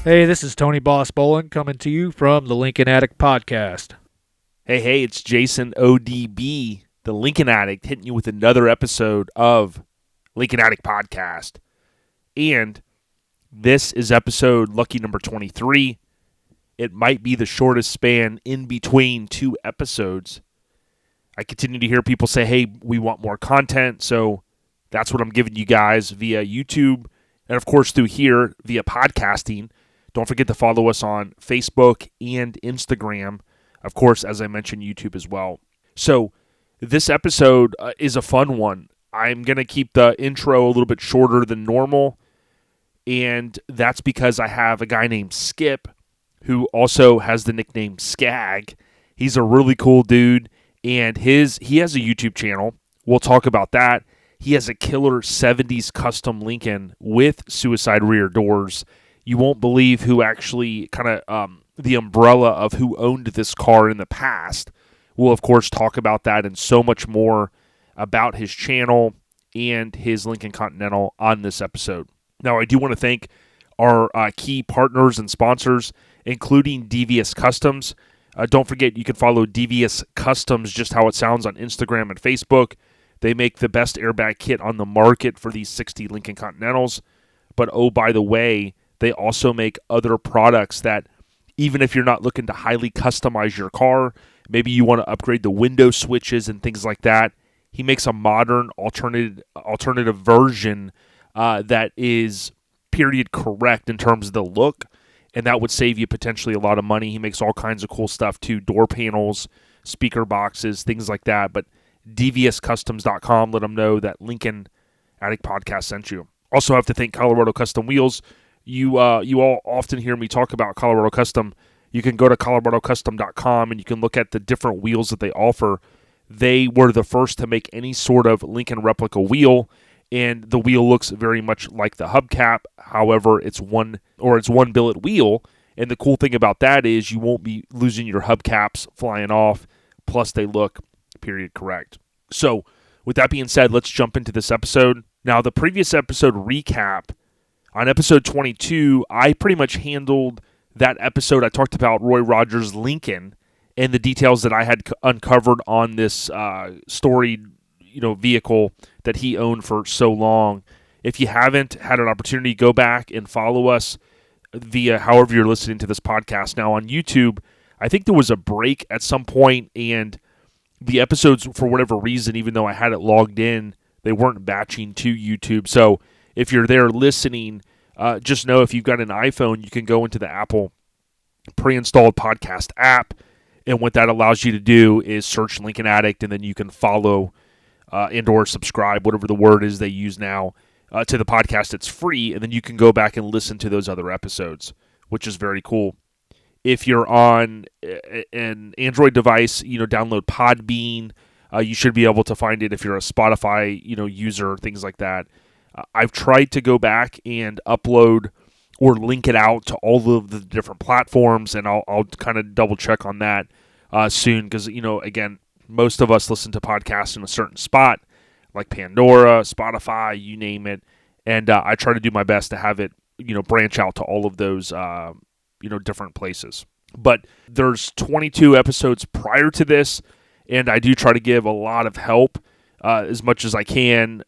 Hey, this is Tony Boss Bolin coming to you from the Lincoln Addict Podcast. Hey, it's Jason ODB, the Lincoln Addict, hitting you with another episode of Lincoln Addict Podcast. And this is episode lucky number 23. It might be the shortest span in between two episodes. I continue to hear people say, hey, we want more content, so that's what I'm giving you guys via YouTube and, of course, through here via podcasting. Don't forget to follow us on Facebook and Instagram. Of course, as I mentioned, YouTube as well. So this episode is a fun one. I'm going to keep the intro a little bit shorter than normal, and that's because I have a guy named Skip who also has the nickname Skagg. He's a really cool dude, and he has a YouTube channel. We'll talk about that. He has a killer 70s custom Lincoln with suicide rear doors. You won't believe who actually kind of the umbrella of who owned this car in the past. We'll, of course, talk about that and so much more about his channel and his Lincoln Continental on this episode. Now, I do want to thank our key partners and sponsors, including Devious Customs. Don't forget, you can follow Devious Customs, just how it sounds, on Instagram and Facebook. They make the best airbag kit on the market for these 60 Lincoln Continentals. But, oh, by the way, they also make other products that, even if you're not looking to highly customize your car, maybe you want to upgrade the window switches and things like that, he makes a modern alternative version that is period correct in terms of the look, and that would save you potentially a lot of money. He makes all kinds of cool stuff too, door panels, speaker boxes, things like that. But deviouscustoms.com, let them know that Lincoln Addict Podcast sent you. Also have to thank Colorado Custom Wheels. You all often hear me talk about Colorado Custom. You can go to coloradocustom.com and you can look at the different wheels that they offer. They were the first to make any sort of Lincoln replica wheel, and the wheel looks very much like the hubcap. However, it's one billet wheel, and the cool thing about that is you won't be losing your hubcaps flying off, plus they look period correct. So, with that being said, let's jump into this episode. Now, the previous episode recap, on episode 22, I pretty much handled that episode. I talked about Roy Rogers' Lincoln and the details that I had uncovered on this storied, vehicle that he owned for so long. If you haven't had an opportunity, go back and follow us via however you're listening to this podcast. Now on YouTube, I think there was a break at some point, and the episodes, for whatever reason, even though I had it logged in, they weren't batching to YouTube. So if you're there listening, just know if you've got an iPhone, you can go into the Apple pre-installed podcast app, and what that allows you to do is search Lincoln Addict, and then you can follow and or subscribe, whatever the word is they use now, to the podcast. It's free, and then you can go back and listen to those other episodes, which is very cool. If you're on an Android device, download Podbean. You should be able to find it if you're a Spotify, user, things like that. I've tried to go back and upload or link it out to all of the different platforms, and I'll kind of double check on that soon because, again, most of us listen to podcasts in a certain spot, like Pandora, Spotify, you name it, and I try to do my best to have it, branch out to all of those, different places. But there's 22 episodes prior to this, and I do try to give a lot of help as much as I can,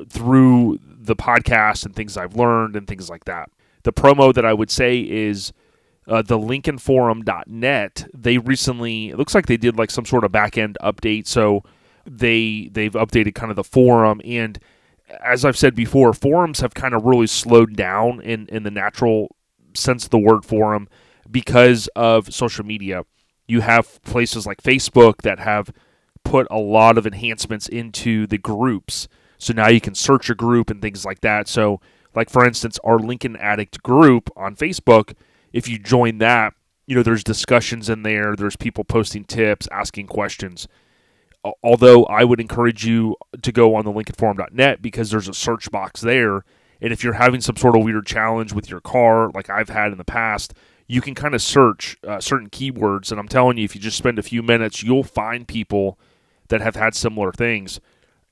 through the podcast and things I've learned and things like that. The promo that I would say is the lincolnforum.net. They recently, it looks like they did like some sort of back-end update, so they've updated kind of the forum, and as I've said before, forums have kind of really slowed down in the natural sense of the word forum because of social media. You have places like Facebook that have put a lot of enhancements into the groups. So now you can search a group and things like that. So, like for instance, our Lincoln Addict group on Facebook, if you join that, there's discussions in there. There's people posting tips, asking questions. Although I would encourage you to go on the lincolnforum.net because there's a search box there. And if you're having some sort of weird challenge with your car, like I've had in the past, you can kind of search certain keywords. And I'm telling you, if you just spend a few minutes, you'll find people that have had similar things.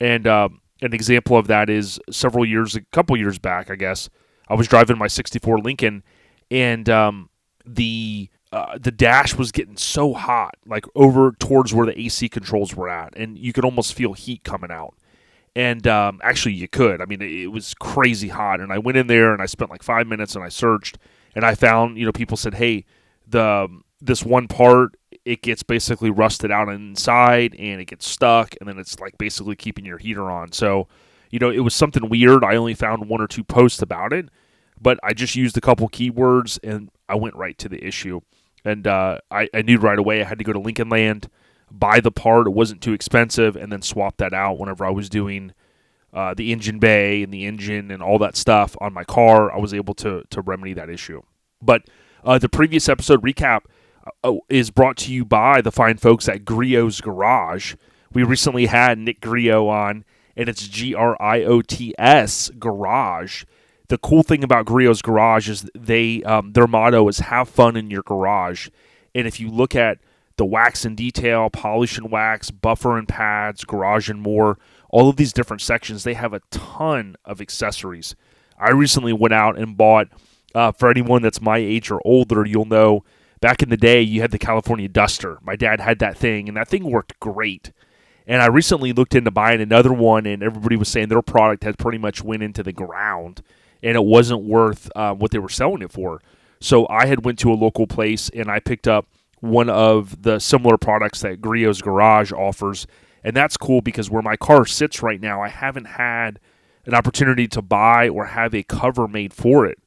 And an example of that is a couple years back, I guess, I was driving my 64 Lincoln, and the dash was getting so hot, like over towards where the AC controls were at, and you could almost feel heat coming out. And actually, you could. I mean, it was crazy hot. And I went in there and I spent like 5 minutes and I searched, and I found, people said, hey, this one part, it gets basically rusted out inside and it gets stuck, and then it's like basically keeping your heater on. So, it was something weird. I only found 1 or 2 posts about it, but I just used a couple keywords and I went right to the issue. And I knew right away I had to go to Lincoln Land, buy the part. It wasn't too expensive, and then swap that out whenever I was doing the engine bay and the engine and all that stuff on my car. I was able to remedy that issue. But the previous episode recap is brought to you by the fine folks at Griot's Garage. We recently had Nick Griot on, and it's Griots Garage. The cool thing about Griot's Garage is their motto is have fun in your garage. And if you look at the wax and detail, polish and wax, buffer and pads, garage and more, all of these different sections, they have a ton of accessories. I recently went out and bought, for anyone that's my age or older, you'll know, back in the day, you had the California Duster. My dad had that thing, and that thing worked great. And I recently looked into buying another one, and everybody was saying their product had pretty much went into the ground, and it wasn't worth what they were selling it for. So I had went to a local place, and I picked up one of the similar products that Griot's Garage offers, and that's cool because where my car sits right now, I haven't had an opportunity to buy or have a cover made for it.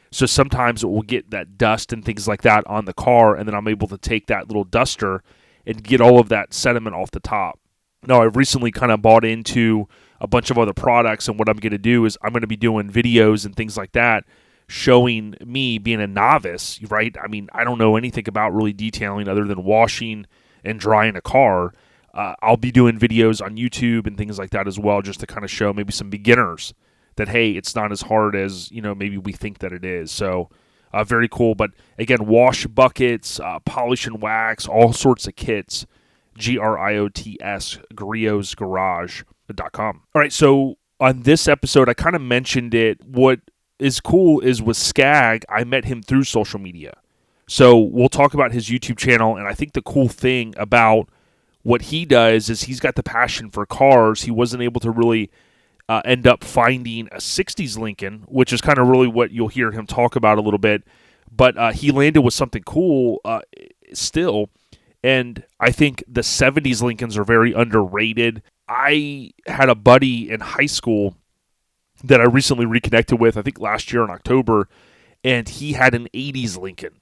So sometimes it will get that dust and things like that on the car, and then I'm able to take that little duster and get all of that sediment off the top. Now, I've recently kind of bought into a bunch of other products, and what I'm going to do is I'm going to be doing videos and things like that showing me being a novice, right? I mean, I don't know anything about really detailing other than washing and drying a car. I'll be doing videos on YouTube and things like that as well, just to kind of show maybe some beginners that, hey, it's not as hard as, maybe we think that it is. So very cool. But again, wash buckets, polish and wax, all sorts of kits. GRIOTS, GriotsGarage.com. All right, so on this episode, I kind of mentioned it. What is cool is with Skagg, I met him through social media. So we'll talk about his YouTube channel, and I think the cool thing about what he does is he's got the passion for cars. He wasn't able to really end up finding a 60s Lincoln, which is kind of really what you'll hear him talk about a little bit. But he landed with something cool still. And I think the 70s Lincolns are very underrated. I had a buddy in high school that I recently reconnected with, I think last year in October, and he had an 80s Lincoln.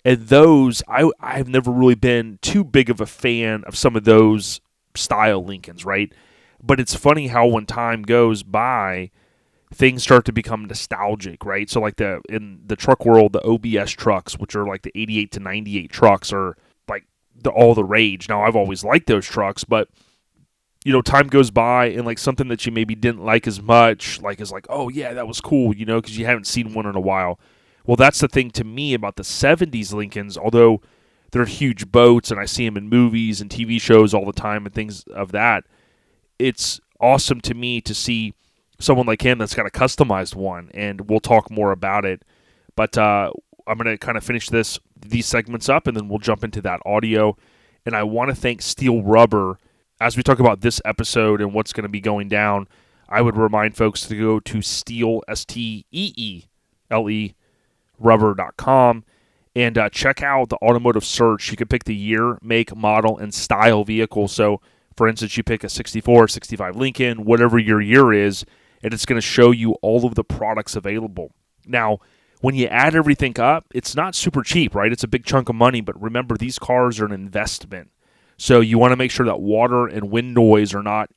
And those, I've never really been too big of a fan of some of those style Lincolns, right? But it's funny how when time goes by, things start to become nostalgic, right? So like in the truck world, the OBS trucks, which are like the 88 to 98 trucks, are like all the rage. Now, I've always liked those trucks, but time goes by and like something that you maybe didn't like as much, like is like, oh yeah, that was cool, because you haven't seen one in a while. Well, that's the thing to me about the 70s Lincolns, although they're huge boats and I see them in movies and TV shows all the time and things of that. It's awesome to me to see someone like him that's got a customized one, and we'll talk more about it. But I'm going to kind of finish these segments up, and then we'll jump into that audio. And I want to thank Steel Rubber. As we talk about this episode and what's going to be going down, I would remind folks to go to Steel, STEELE, rubber.com, and check out the automotive search. You can pick the year, make, model, and style vehicle. So, for instance, you pick a 64, 65 Lincoln, whatever your year is, and it's going to show you all of the products available. Now, when you add everything up, it's not super cheap, right? It's a big chunk of money, but remember, these cars are an investment. So you want to make sure that water and wind noise are not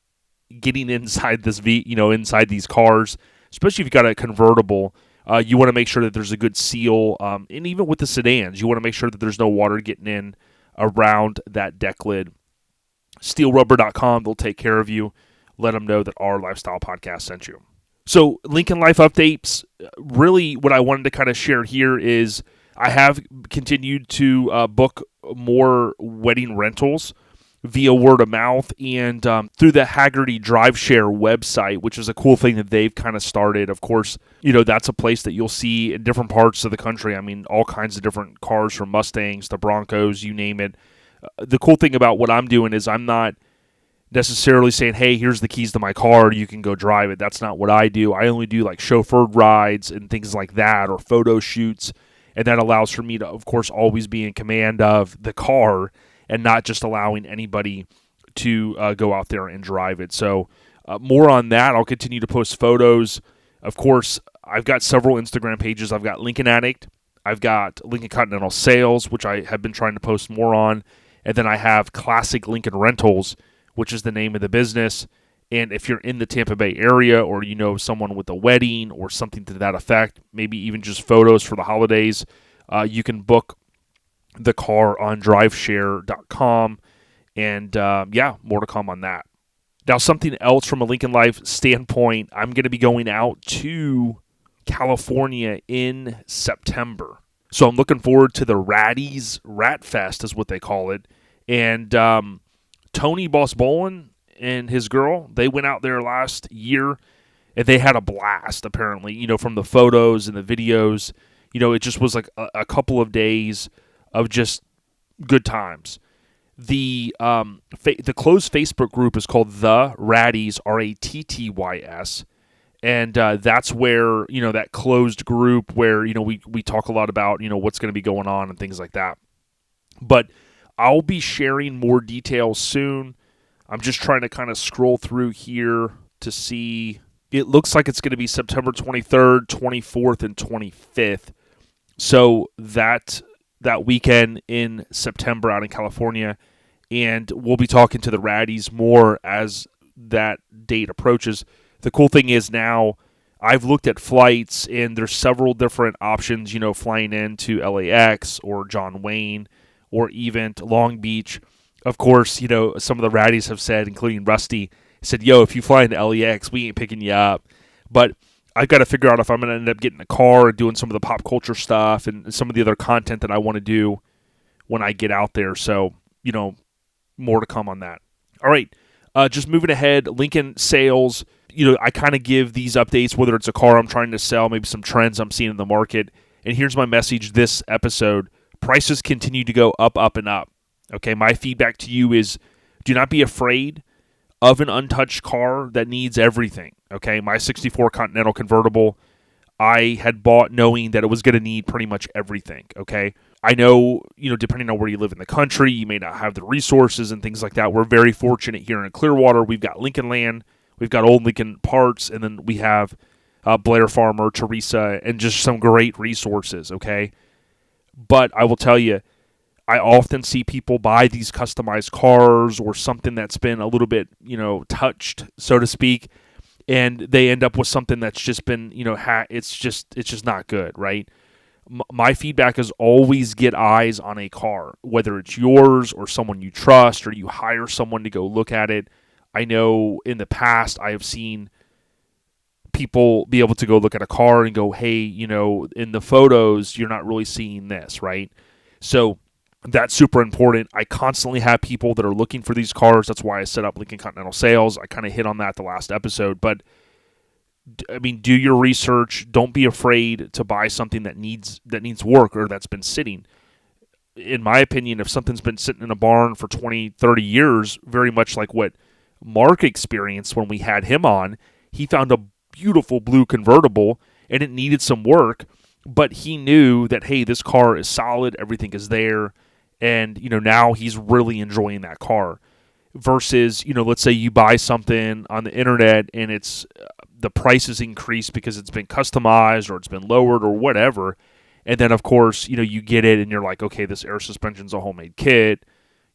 getting inside inside these cars, especially if you've got a convertible. You want to make sure that there's a good seal, and even with the sedans, you want to make sure that there's no water getting in around that deck lid. SteelRubber.com, they'll take care of you. Let them know that our Lifestyle Podcast sent you. So Lincoln Life updates, really what I wanted to kind of share here is I have continued to book more wedding rentals. via word of mouth and through the Haggerty Drive Share website, which is a cool thing that they've kind of started. Of course, that's a place that you'll see in different parts of the country. I mean, all kinds of different cars, from Mustangs to Broncos, you name it. The cool thing about what I'm doing is I'm not necessarily saying, hey, here's the keys to my car, you can go drive it. That's not what I do. I only do like chauffeured rides and things like that, or photo shoots, and that allows for me to, of course, always be in command of the car and not just allowing anybody to go out there and drive it. So more on that. I'll continue to post photos. Of course, I've got several Instagram pages. I've got Lincoln Addict. I've got Lincoln Continental Sales, which I have been trying to post more on. And then I have Classic Lincoln Rentals, which is the name of the business. And if you're in the Tampa Bay area, or you know someone with a wedding or something to that effect, maybe even just photos for the holidays, you can book the car on driveshare.com. And more to come on that. Now, something else from a Lincoln Life standpoint, I'm going to be going out to California in September. So I'm looking forward to the Ratties Rat Fest is what they call it. And Tony Boss Bolin and his girl, they went out there last year and they had a blast, apparently, from the photos and the videos. It just was like a couple of days of just good times. The closed Facebook group is called The Ratties, Rattys, and that's where, that closed group where, we talk a lot about, what's going to be going on and things like that. But I'll be sharing more details soon. I'm just trying to kind of scroll through here to see. It looks like it's going to be September 23rd, 24th, and 25th. So that weekend in September out in California. And we'll be talking to the Ratties more as that date approaches. The cool thing is now I've looked at flights, and there's several different options, flying into LAX or John Wayne or even Long Beach. Of course, some of the Ratties have said, including Rusty, said, yo, if you fly into LAX, we ain't picking you up. But I've got to figure out if I'm going to end up getting a car and doing some of the pop culture stuff and some of the other content that I want to do when I get out there. So, more to come on that. All right, just moving ahead, Lincoln sales. I kind of give these updates, whether it's a car I'm trying to sell, maybe some trends I'm seeing in the market. And here's my message this episode. Prices continue to go up, up, and up. Okay, my feedback to you is do not be afraid of an untouched car that needs everything. Okay, my 64 Continental convertible, I had bought knowing that it was going to need pretty much everything. Okay, I know, depending on where you live in the country, you may not have the resources and things like that. We're very fortunate here in Clearwater. We've got Lincoln Land, we've got Old Lincoln Parts, and then we have Blair Farmer, Teresa, and just some great resources. Okay, but I will tell you, I often see people buy these customized cars or something that's been a little bit, touched, so to speak, and they end up with something that's just been, it's just not good, right? My feedback is always get eyes on a car, whether it's yours or someone you trust or you hire someone to go look at it. I know in the past I have seen people be able to go look at a car and go, hey, in the photos, you're not really seeing this, right? So that's super important. I constantly have people that are looking for these cars. That's why I set up Lincoln Continental Sales. I kind of hit on that the last episode. But, do your research. Don't be afraid to buy something that needs work or that's been sitting. In my opinion, if something's been sitting in a barn for 20, 30 years, very much like what Mark experienced when we had him on, he found a beautiful blue convertible and it needed some work, but he knew that, hey, this car is solid, everything is there. And, now he's really enjoying that car versus, let's say you buy something on the internet and it's the price is increased because it's been customized or it's been lowered or whatever. And then, of course, you get it and you're like, okay, this air suspension's a homemade kit,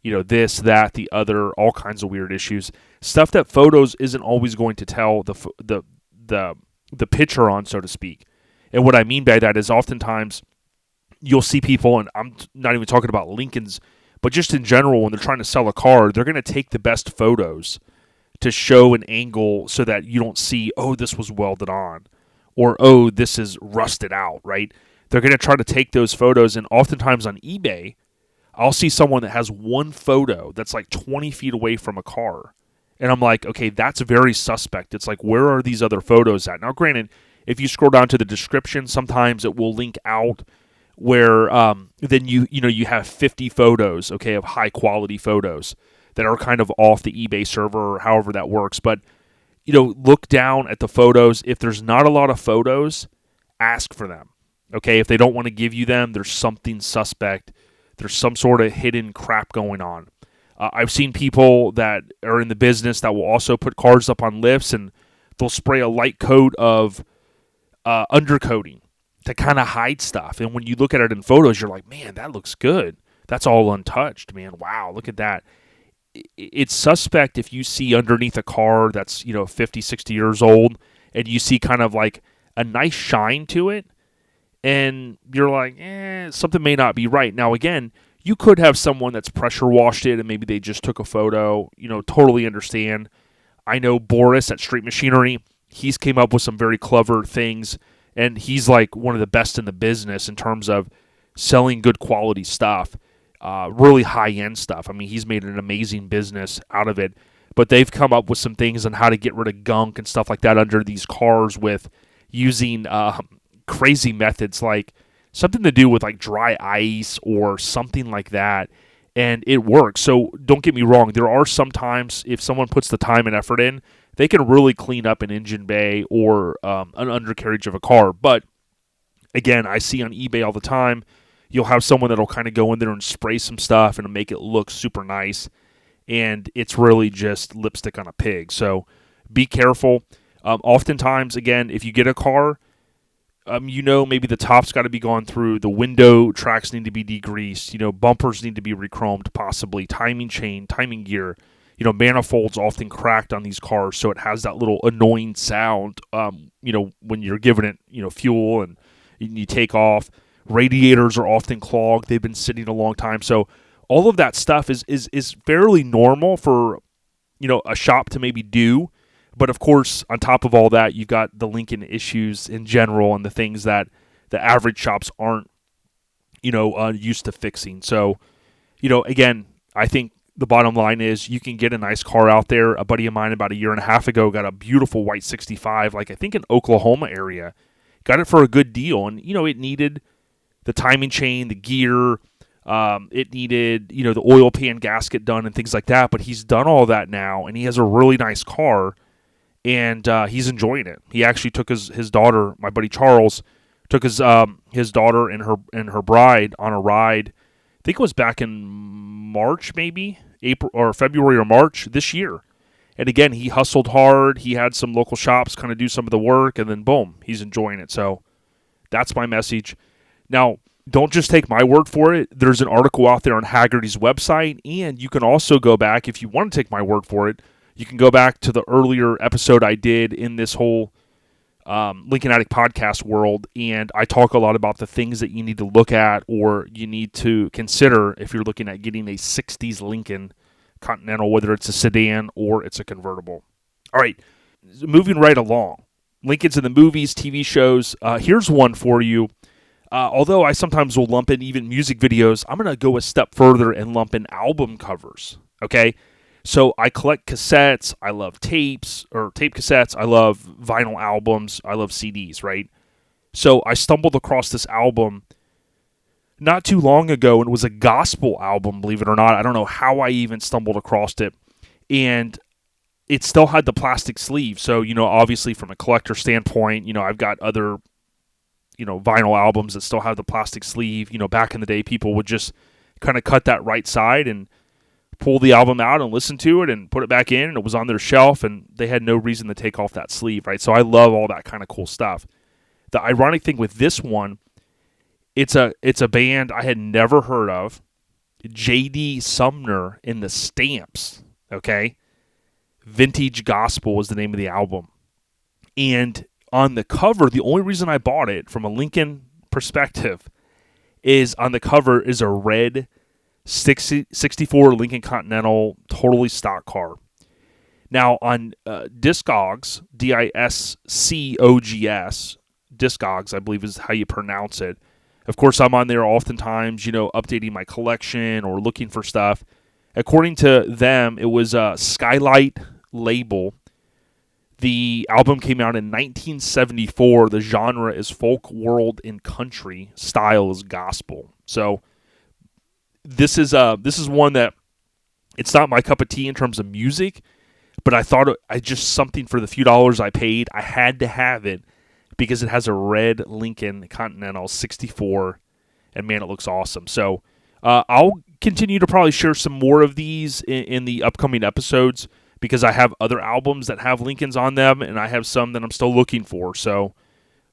this, that, the other, all kinds of weird issues. Stuff that photos isn't always going to tell the picture on, so to speak. And what I mean by that is oftentimes you'll see people, and I'm not even talking about Lincolns, but just in general, when they're trying to sell a car, they're going to take the best photos to show an angle so that you don't see, oh, this was welded on, or, oh, this is rusted out, right? They're going to try to take those photos, and oftentimes on eBay, I'll see someone that has one photo that's like 20 feet away from a car. And I'm like, okay, that's very suspect. It's like, where are these other photos at? Now, granted, if you scroll down to the description, sometimes it will link out where then you have 50 photos, okay, of high quality photos that are kind of off the eBay server or however that works. But, look down at the photos. If there's not a lot of photos, ask for them, okay? If they don't want to give you them, there's something suspect. There's some sort of hidden crap going on. I've seen people that are in the business that will also put cars up on lifts, and they'll spray a light coat of undercoating to kind of hide stuff. And when you look at it in photos, you're like, man, that looks good. That's all untouched, man. Wow, look at that. It's suspect if you see underneath a car that's 50, 60 years old, and you see kind of like a nice shine to it, and you're like, something may not be right. Now, again, you could have someone that's pressure washed it and maybe they just took a photo, totally understand. I know Boris at Street Machinery, he's came up with some very clever things, and he's like one of the best in the business in terms of selling good quality stuff, really high-end stuff. I mean, he's made an amazing business out of it, but they've come up with some things on how to get rid of gunk and stuff like that under these cars with using crazy methods, like something to do with like dry ice or something like that, and it works. So don't get me wrong, there are some times if someone puts the time and effort in, they can really clean up an engine bay or an undercarriage of a car. But again, I see on eBay all the time, you'll have someone that'll kind of go in there and spray some stuff and make it look super nice, and it's really just lipstick on a pig. So be careful. Oftentimes, again, if you get a car, maybe the top's got to be gone through, the window tracks need to be degreased, bumpers need to be rechromed, possibly, timing chain, timing gear, manifolds often cracked on these cars, so it has that little annoying sound, when you're giving it, fuel and you take off. Radiators are often clogged. They've been sitting a long time. So all of that stuff is fairly normal for, a shop to maybe do. But, of course, on top of all that, you've got the Lincoln issues in general and the things that the average shops aren't, used to fixing. So, again, I think the bottom line is you can get a nice car out there. A buddy of mine about a year and a half ago got a beautiful white 65, like I think in Oklahoma area. Got it for a good deal. And, it needed the timing chain, the gear. It needed, the oil pan gasket done and things like that. But he's done all that now, and he has a really nice car. And he's enjoying it. He actually took his daughter, my buddy Charles, took his daughter and her bride on a ride. I think it was back in March, maybe April or February or March this year. And again, he hustled hard. He had some local shops kind of do some of the work, and then boom, he's enjoying it. So that's my message. Now, don't just take my word for it. There's an article out there on Haggerty's website, and you can also go back if you want to take my word for it. You can go back to the earlier episode I did in this whole Lincoln Addict Podcast world, and I talk a lot about the things that you need to look at or you need to consider if you're looking at getting a 60s Lincoln Continental, whether it's a sedan or it's a convertible. All right, moving right along. Lincoln's in the movies, TV shows. Here's one for you. Although I sometimes will lump in even music videos, I'm going to go a step further and lump in album covers, okay? So I collect cassettes, I love tapes, or tape cassettes, I love vinyl albums, I love CDs, right? So I stumbled across this album not too long ago, and it was a gospel album, believe it or not. I don't know how I even stumbled across it. And it still had the plastic sleeve. So, obviously from a collector standpoint, I've got other, vinyl albums that still have the plastic sleeve. Back in the day, people would just kind of cut that right side and pull the album out and listen to it and put it back in, and it was on their shelf, and they had no reason to take off that sleeve, right? So I love all that kind of cool stuff. The ironic thing with this one, it's a band I had never heard of, J.D. Sumner and the Stamps, okay? Vintage Gospel was the name of the album. And on the cover, the only reason I bought it from a Lincoln perspective is on the cover is a red 64 Lincoln Continental, totally stock car. Now on Discogs, Discogs, Discogs, I believe is how you pronounce it. Of course, I'm on there oftentimes, updating my collection or looking for stuff. According to them, it was a Skylight label. The album came out in 1974. The genre is folk, world, and country. Style is gospel. So this is one that it's not my cup of tea in terms of music, but I thought I just something for the few dollars I paid. I had to have it because it has a red Lincoln Continental 64, and man, it looks awesome. So I'll continue to probably share some more of these in the upcoming episodes because I have other albums that have Lincolns on them, and I have some that I'm still looking for. So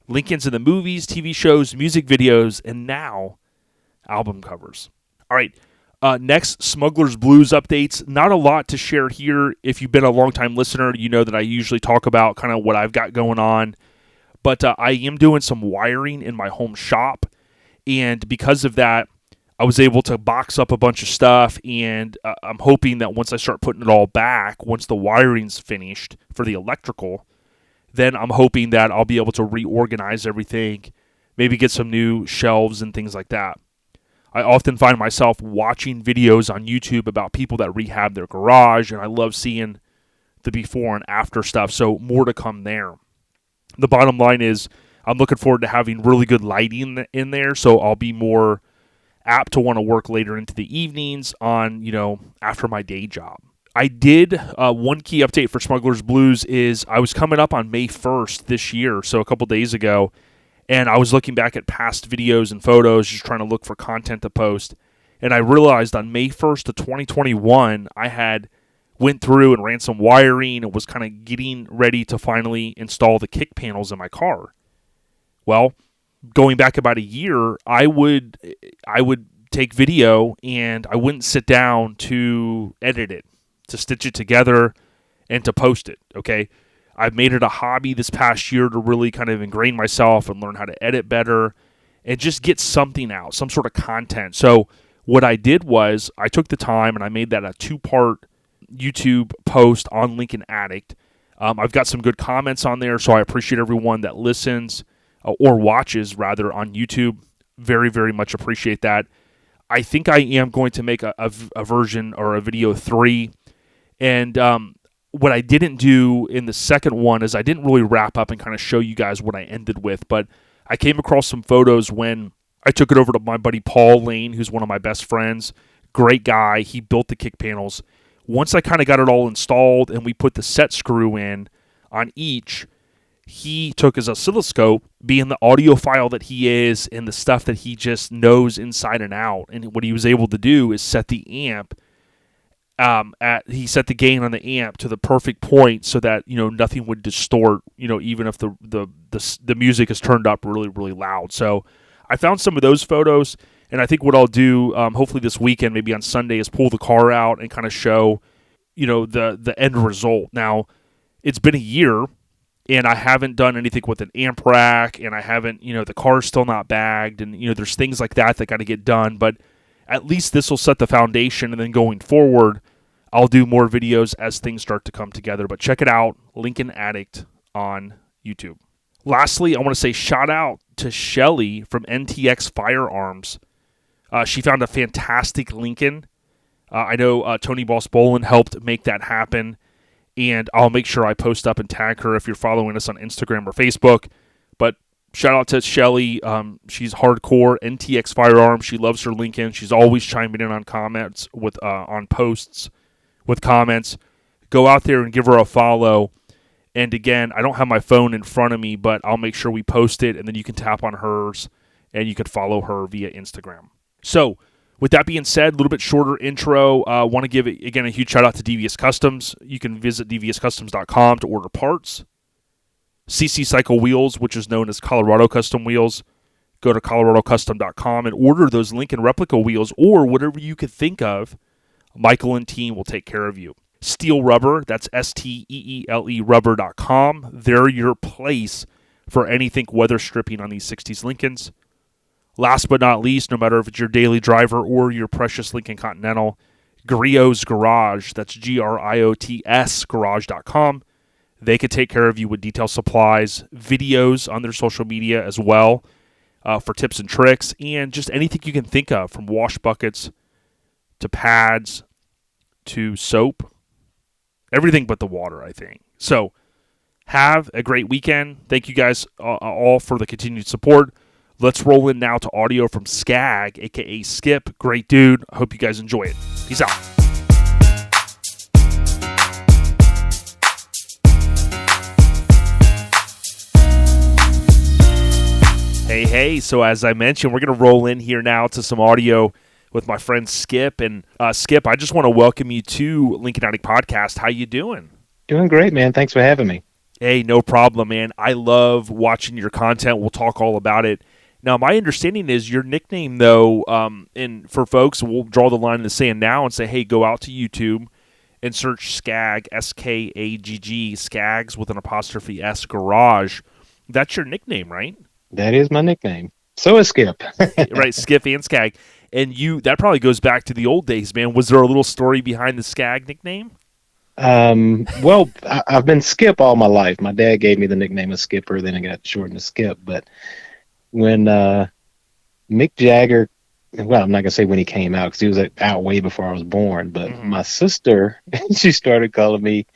Lincolns in the movies, TV shows, music videos, and now album covers. All right, next, Smuggler's Blues updates. Not a lot to share here. If you've been a longtime listener, you know that I usually talk about kind of what I've got going on. But I am doing some wiring in my home shop, and because of that, I was able to box up a bunch of stuff, and I'm hoping that once I start putting it all back, once the wiring's finished for the electrical, then I'm hoping that I'll be able to reorganize everything, maybe get some new shelves and things like that. I often find myself watching videos on YouTube about people that rehab their garage, and I love seeing the before and after stuff, so more to come there. The bottom line is I'm looking forward to having really good lighting in there, so I'll be more apt to want to work later into the evenings on, after my day job. I did, one key update for Smuggler's Blues is I was coming up on May 1st this year, so a couple days ago, and I was looking back at past videos and photos, just trying to look for content to post, and I realized on May 1st of 2021, I had went through and ran some wiring and was kind of getting ready to finally install the kick panels in my car. Well, going back about a year, I would take video and I wouldn't sit down to edit it, to stitch it together, and to post it, okay? I've made it a hobby this past year to really kind of ingrain myself and learn how to edit better and just get something out, some sort of content. So what I did was I took the time and I made that a 2-part YouTube post on Lincoln Addict. I've got some good comments on there, so I appreciate everyone that listens or watches, rather, on YouTube. Very, very much appreciate that. I think I am going to make a version or a video 3. And what I didn't do in the second one is I didn't really wrap up and kind of show you guys what I ended with, but I came across some photos when I took it over to my buddy Paul Lane, who's one of my best friends. Great guy. He built the kick panels. Once I kind of got it all installed and we put the set screw in on each, he took his oscilloscope, being the audiophile that he is and the stuff that he just knows inside and out. And what he was able to do is set the amp he set the gain on the amp to the perfect point so that nothing would distort, even if the music is turned up really, really loud. So I found some of those photos. And I think what I'll do, hopefully this weekend, maybe on Sunday, is pull the car out and kind of show, the end result. Now, it's been a year, and I haven't done anything with an amp rack, and I haven't, the car's still not bagged, and, there's things like that got to get done. But at least this will set the foundation, and then going forward, I'll do more videos as things start to come together. But check it out, Lincoln Addict on YouTube. Lastly, I want to say shout out to Shelly from NTX Firearms. She found a fantastic Lincoln. I know Tony Boss Bolin helped make that happen, and I'll make sure I post up and tag her if you're following us on Instagram or Facebook. But shout out to Shelly. She's hardcore NTX Firearms. She loves her Lincoln. She's always chiming in on comments on posts with comments. Go out there and give her a follow. And again, I don't have my phone in front of me, but I'll make sure we post it, and then you can tap on hers, and you can follow her via Instagram. So, with that being said, a little bit shorter intro. I want to give, again, a huge shout-out to Devious Customs. You can visit deviouscustoms.com to order parts. CC Cycle Wheels, which is known as Colorado Custom Wheels. Go to coloradocustom.com and order those Lincoln replica wheels or whatever you could think of. Michael and team will take care of you. Steel Rubber, that's STEELE rubber.com. They're your place for anything weather stripping on these 60s Lincolns. Last but not least, no matter if it's your daily driver or your precious Lincoln Continental, Griot's Garage, that's GRIOTS garage.com. They could take care of you with detail supplies, videos on their social media as well. for tips and tricks and just anything you can think of, from wash buckets to pads to soap, everything but the water, I think. So have a great weekend. Thank you guys all for the continued support. Let's roll in now to audio from Skagg, a.k.a. Skip. Great dude. I hope you guys enjoy it. Peace out. Hey. So as I mentioned, we're going to roll in here now to some audio with my friend Skip. And Skip, I just want to welcome you to Lincoln Addict Podcast. How you doing? Doing great, man. Thanks for having me. Hey, no problem, man. I love watching your content. We'll talk all about it. Now, my understanding is your nickname, though, and for folks, we'll draw the line in the sand now and say, hey, go out to YouTube and search Skagg, S-K-A-G-G, Skaggs with an apostrophe S, Garage. That's your nickname, right? That is my nickname. So is Skip. Right, Skip and Skagg. And that probably goes back to the old days, man. Was there a little story behind the Skagg nickname? Well, I've been Skip all my life. My dad gave me the nickname of Skipper, then it got shortened to Skip. But when Mick Jagger, well, I'm not going to say when he came out because he was out way before I was born, but my sister, she started calling me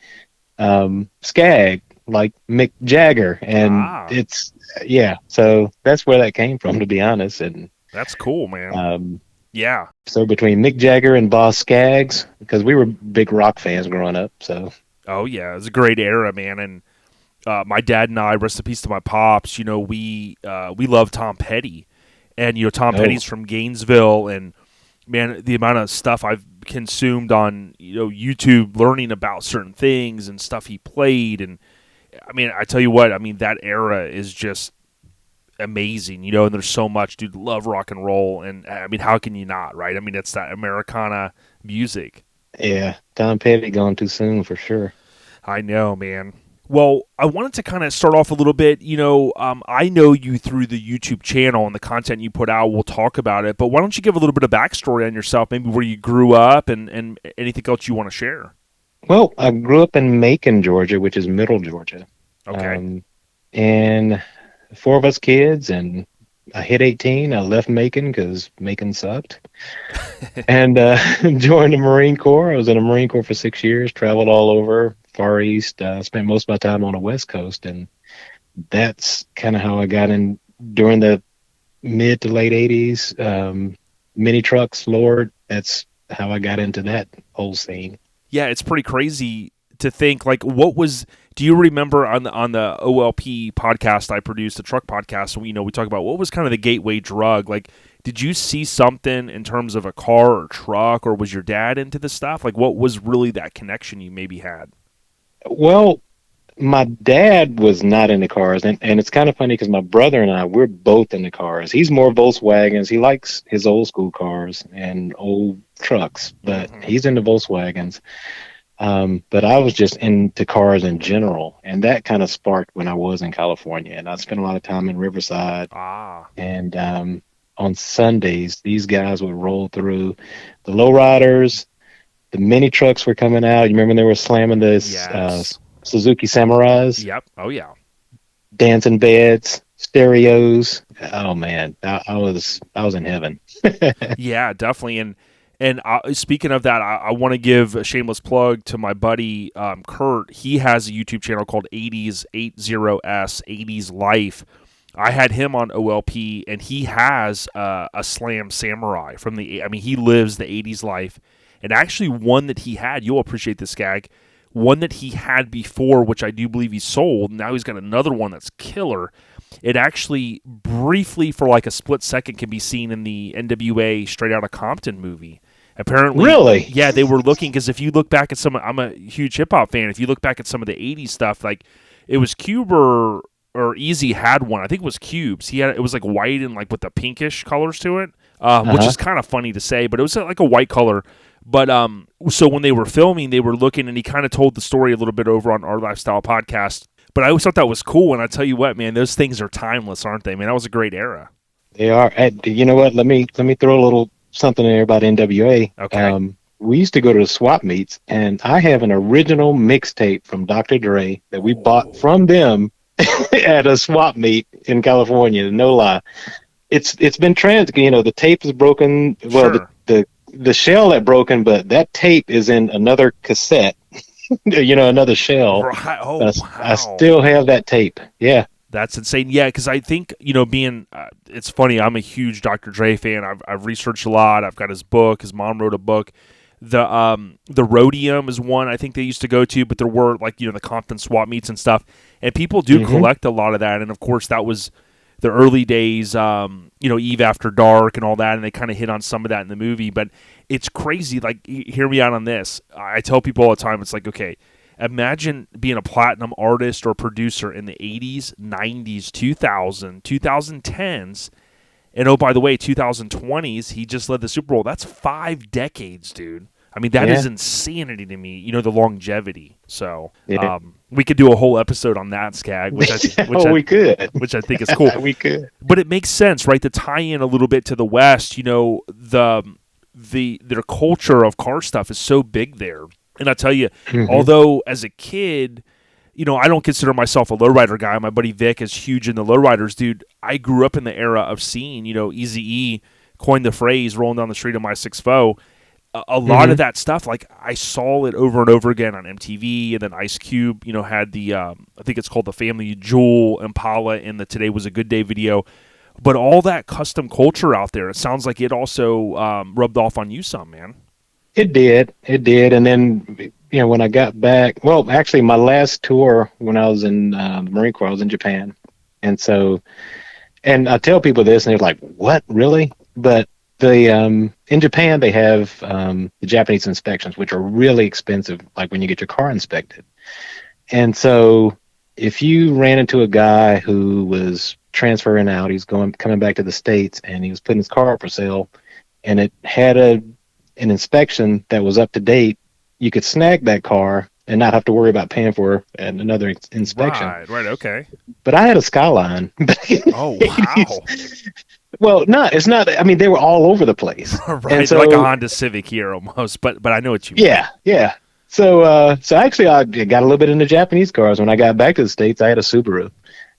Skagg, like Mick Jagger. And it's, yeah, so that's where that came from, to be honest. And that's cool, man. Yeah. So between Mick Jagger and Boss Skaggs, because we were big rock fans growing up. So. Oh yeah, it was a great era, man. And my dad and I, rest in peace to my pops. We love Tom Petty, and Tom Petty's from Gainesville, and man, the amount of stuff I've consumed on YouTube, learning about certain things and stuff he played, and I mean, I tell you what, I mean that era is just amazing, and there's so much, dude. Love rock and roll, and I mean, how can you not, right? I mean, it's that Americana music. Yeah, Tom Petty gone too soon for sure. I know, man. Well, I wanted to kind of start off a little bit. I know you through the YouTube channel and the content you put out. We'll talk about it, but why don't you give a little bit of backstory on yourself, maybe where you grew up and anything else you want to share? Well, I grew up in Macon, Georgia, which is middle Georgia. Okay. And 4 of us kids, and I hit 18. I left Macon because Macon sucked. And joined the Marine Corps. I was in the Marine Corps for 6 years, traveled all over, Far East. Spent most of my time on the West Coast. And that's kind of how I got in during the mid to late 80s. Mini trucks, Lord, that's how I got into that whole scene. Yeah, it's pretty crazy to think, like, do you remember on the OLP podcast I produced, the truck podcast, we talk about what was kind of the gateway drug? Like, did you see something in terms of a car or truck, or was your dad into the stuff? Like, what was really that connection you maybe had? Well, my dad was not into cars, and it's kind of funny because my brother and I, we're both into cars. He's more Volkswagens. He likes his old school cars and old trucks, but he's into Volkswagens. But I was just into cars in general, and that kind of sparked when I was in California, and I spent a lot of time in Riverside. And on Sundays, these guys would roll through the lowriders. The mini trucks were coming out. You remember when they were slamming the Suzuki Samurais? Yep. Oh yeah. Dancing beds, stereos. Oh man, I was in heaven. Yeah, definitely. And speaking of that, I want to give a shameless plug to my buddy Kurt. He has a YouTube channel called 80s 80s Life. I had him on OLP, and he has a Slam Samurai from he lives the 80s life. And actually one that he had, you'll appreciate this, Skagg, one that he had before, which I do believe he sold. Now he's got another one that's killer. It actually briefly, for like a split second, can be seen in the NWA Straight Outta Compton movie. Apparently, really? Yeah, they were looking, because if you look back at I'm a huge hip hop fan. If you look back at some of the 80s stuff, like it was Cube or Easy had one. I think it was Cube's. It was like white and like with the pinkish colors to it, which is kind of funny to say, but it was like a white color. But so when they were filming, they were looking, and he kind of told the story a little bit over on Our Lifestyle Podcast. But I always thought that was cool, and I tell you what, man, those things are timeless, aren't they? Man, that was a great era. They are. You know what? Let me throw a little something in there about NWA. Okay. We used to go to the swap meets, and I have an original mixtape from Dr. Dre that we bought from them at a swap meet in California. No lie. it's been the tape is broken. Well, Sure. the shell that broken, but that tape is in another cassette, another shell. Right. Oh, But I wow. still have that tape. Yeah. That's insane. Yeah, because I think being it's funny. I'm a huge Dr. Dre fan. I've researched a lot. I've got his book. His mom wrote a book. The Rhodium is one I think they used to go to, but there were the Compton swap meets and stuff, and people do Hmm. collect a lot of that. And of course, that was the early days. Eve After Dark and all that, and they kind of hit on some of that in the movie. But it's crazy. Like, hear me out on this. I tell people all the time. It's like, okay, imagine being a platinum artist or producer in the 80s, 90s, 2010s, and oh, by the way, 2020s, he just led the Super Bowl. That's 5 decades, dude. I mean, that is Yeah. insanity to me, the longevity. So Yeah. we could do a whole episode on that, Skagg, We could. which I think is cool. We could. But it makes sense, right, to tie in a little bit to the West. Their culture of car stuff is so big there. And I tell you, Hmm. although as a kid, I don't consider myself a lowrider guy. My buddy Vic is huge in the lowriders, dude. I grew up in the era of seeing, Eazy-E coined the phrase "rolling down the street on my 6.4." A lot of that stuff, like, I saw it over and over again on MTV, and then Ice Cube, had the I think it's called the Family Jewel Impala in the "Today Was a Good Day" video. But all that custom culture out there, it sounds like it also rubbed off on you some, man. It did. It did. And then, when I got back, well, actually, my last tour when I was in the Marine Corps, I was in Japan. And so, and I tell people this, and they're like, what, really? But in Japan, they have the Japanese inspections, which are really expensive, like when you get your car inspected. And so, if you ran into a guy who was transferring out, he's coming back to the States, and he was putting his car up for sale, and it had an inspection that was up to date, you could snag that car and not have to worry about paying for another inspection. Right, okay. But I had a Skyline. Oh, wow. Well, no, it's not. I mean, they were all over the place. Right, And so, like a Honda Civic here almost, but I know what you mean. yeah. So actually, I got a little bit into Japanese cars. When I got back to the States, I had a Subaru,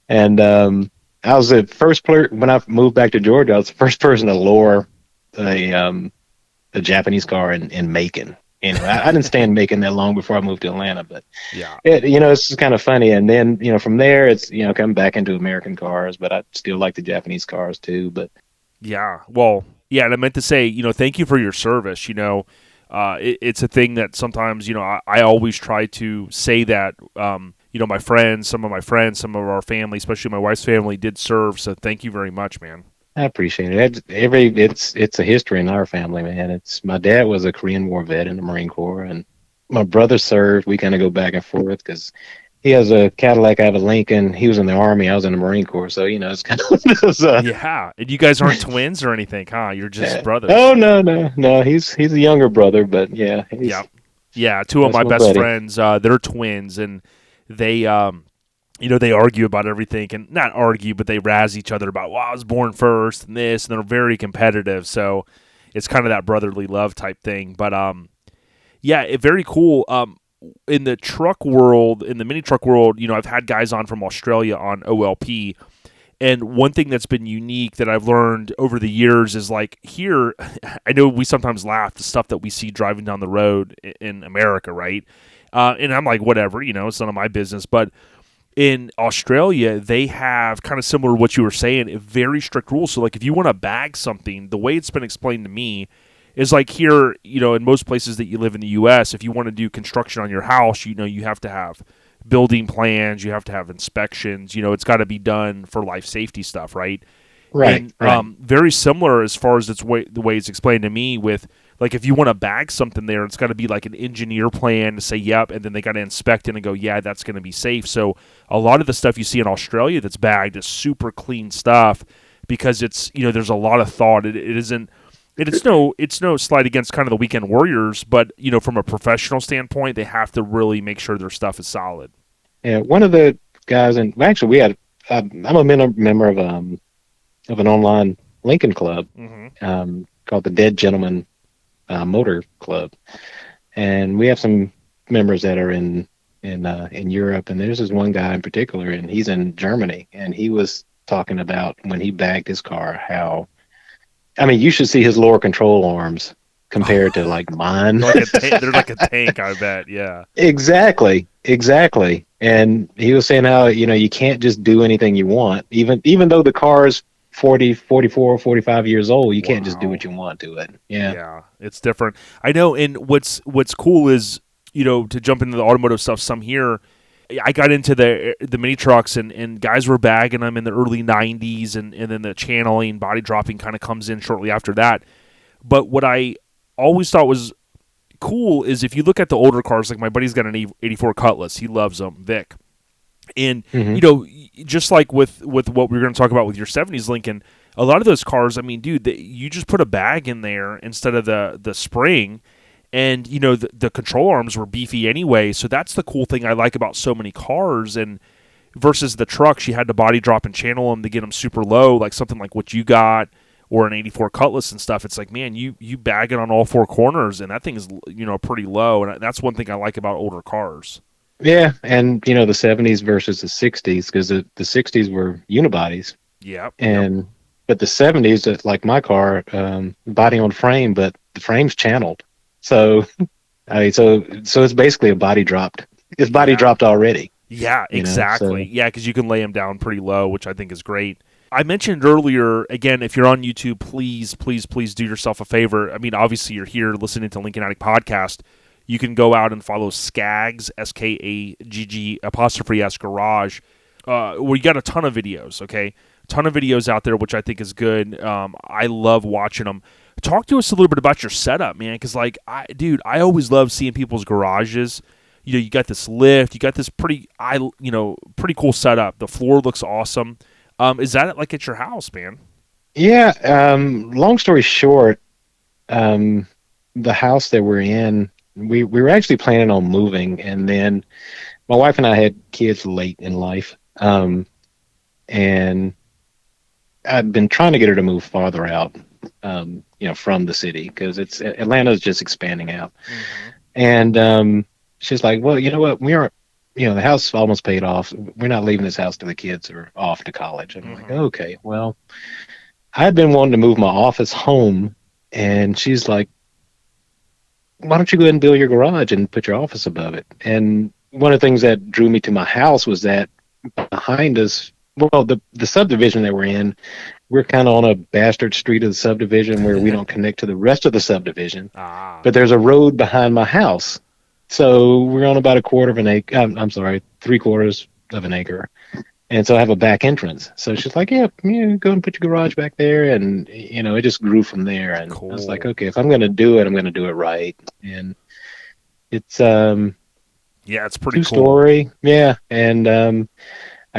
and I was the first when I moved back to Georgia. I was the first person to lower a Japanese car in Macon. Anyway, I didn't stay in Macon that long before I moved to Atlanta, but Yeah. it's just kind of funny. And then, from there, it's, coming back into American cars, but I still like the Japanese cars too. But Yeah. Well, yeah, and I meant to say, thank you for your service. It's a thing that sometimes, I always try to say that, my friends, some of our family, especially my wife's family, did serve. So thank you very much, man. I appreciate it. It's a history in our family, man. My dad was a Korean War vet in the Marine Corps, and my brother served. We kind of go back and forth because he has a Cadillac, I have a Lincoln. He was in the Army, I was in the Marine Corps, so it's kind of Yeah. And you guys aren't twins or anything, huh? You're just brothers. Oh, no. He's a younger brother, but yeah, Yeah. Yeah. Two of that's my my best buddy. friends, they're twins, and they, they argue about everything, and not argue, but they razz each other about, well, I was born first and this, and they're very competitive. So it's kind of that brotherly love type thing. But yeah, very cool. In the truck world, in the mini truck world, I've had guys on from Australia on OLP. And one thing that's been unique that I've learned over the years is, like, here, I know we sometimes laugh the stuff that we see driving down the road in America, right? And I'm like, whatever, it's none of my business. But in Australia, they have kind of similar to what you were saying, a very strict rules. So, like, if you want to bag something, the way it's been explained to me is like here, in most places that you live in the U.S., if you want to do construction on your house, you have to have building plans, you have to have inspections, it's got to be done for life safety stuff, right? Right, And very similar as far as the way it's explained to me with, like, if you want to bag something there, it's got to be like an engineer plan to say, yep, and then they got to inspect it and go, yeah, that's going to be safe. So a lot of the stuff you see in Australia that's bagged is super clean stuff because it's, there's a lot of thought. It isn't, it's no slight against kind of the weekend warriors, but, from a professional standpoint, they have to really make sure their stuff is solid. Yeah, one of the guys, and actually we had, I'm a member of an online Lincoln club called the Dead Gentleman Motor Club, and we have some members that are in Europe, and there's this one guy in particular, and he's in Germany, and he was talking about when he bagged his car. How I mean, you should see his lower control arms compared to like mine. They're like a tank, I bet. Yeah. Exactly. And he was saying how, you can't just do anything you want. Even though the car is 40, 44, 45 years old, you can't just do Wow. what you want to it. Yeah. Yeah, it's different. I know, and what's cool is, to jump into the automotive stuff some here, I got into the mini trucks, and guys were bagging them in the early 90s, and then the channeling, body dropping kind of comes in shortly after that. But what I always thought was cool is if you look at the older cars, like my buddy's got an 84 Cutlass. He loves them, Vic. And, just like with what we were going to talk about with your 70s Lincoln, a lot of those cars, I mean, dude, you just put a bag in there instead of the spring, and, the control arms were beefy anyway. So that's the cool thing I like about so many cars. And versus the trucks, you had to body drop and channel them to get them super low, like something like what you got, or an 84 Cutlass and stuff. It's like, man, you bag it on all four corners, and that thing is, pretty low. And that's one thing I like about older cars. Yeah. And, the 70s versus the 60s, because the 60s were unibodies. Yeah. But the 70s, like my car, body on frame, but the frame's channeled. So, I mean, so it's basically a body dropped. It's body dropped already. Yeah, exactly. So. Yeah, because you can lay them down pretty low, which I think is great. I mentioned earlier, again, if you're on YouTube, please do yourself a favor. I mean, obviously you're here listening to Lincoln Addict Podcast. You can go out and follow Skagg's, Skagg''S Garage, where you got a ton of videos, okay? Ton of videos out there, which I think is good. I love watching them. Talk to us a little bit about your setup, man, because, like, I always love seeing people's garages. You got this lift, you got this pretty cool setup. The floor looks awesome. Is that like at your house, man? Yeah. Long story short, the house that we're in, we were actually planning on moving, and then my wife and I had kids late in life, and I've been trying to get her to move farther out, from the city, because Atlanta's just expanding out. Mm-hmm. And she's like, well, you know what? We aren't, the house is almost paid off. We're not leaving this house till the kids are off to college. And I'm like, okay, well, I've been wanting to move my office home, and she's like, why don't you go ahead and build your garage and put your office above it? And one of the things that drew me to my house was that behind us, well, the subdivision that we're in, we're kind of on a bastard street of the subdivision where we don't connect to the rest of the subdivision. But there's a road behind my house. So we're on about a quarter of an acre. I'm sorry, 3/4 of an acre. And so I have a back entrance. So she's like, yeah, go and put your garage back there. And, it just grew from there. And cool. I was like, okay, if I'm going to do it, I'm going to do it right. And it's it's pretty cool. 2-story. Yeah. And I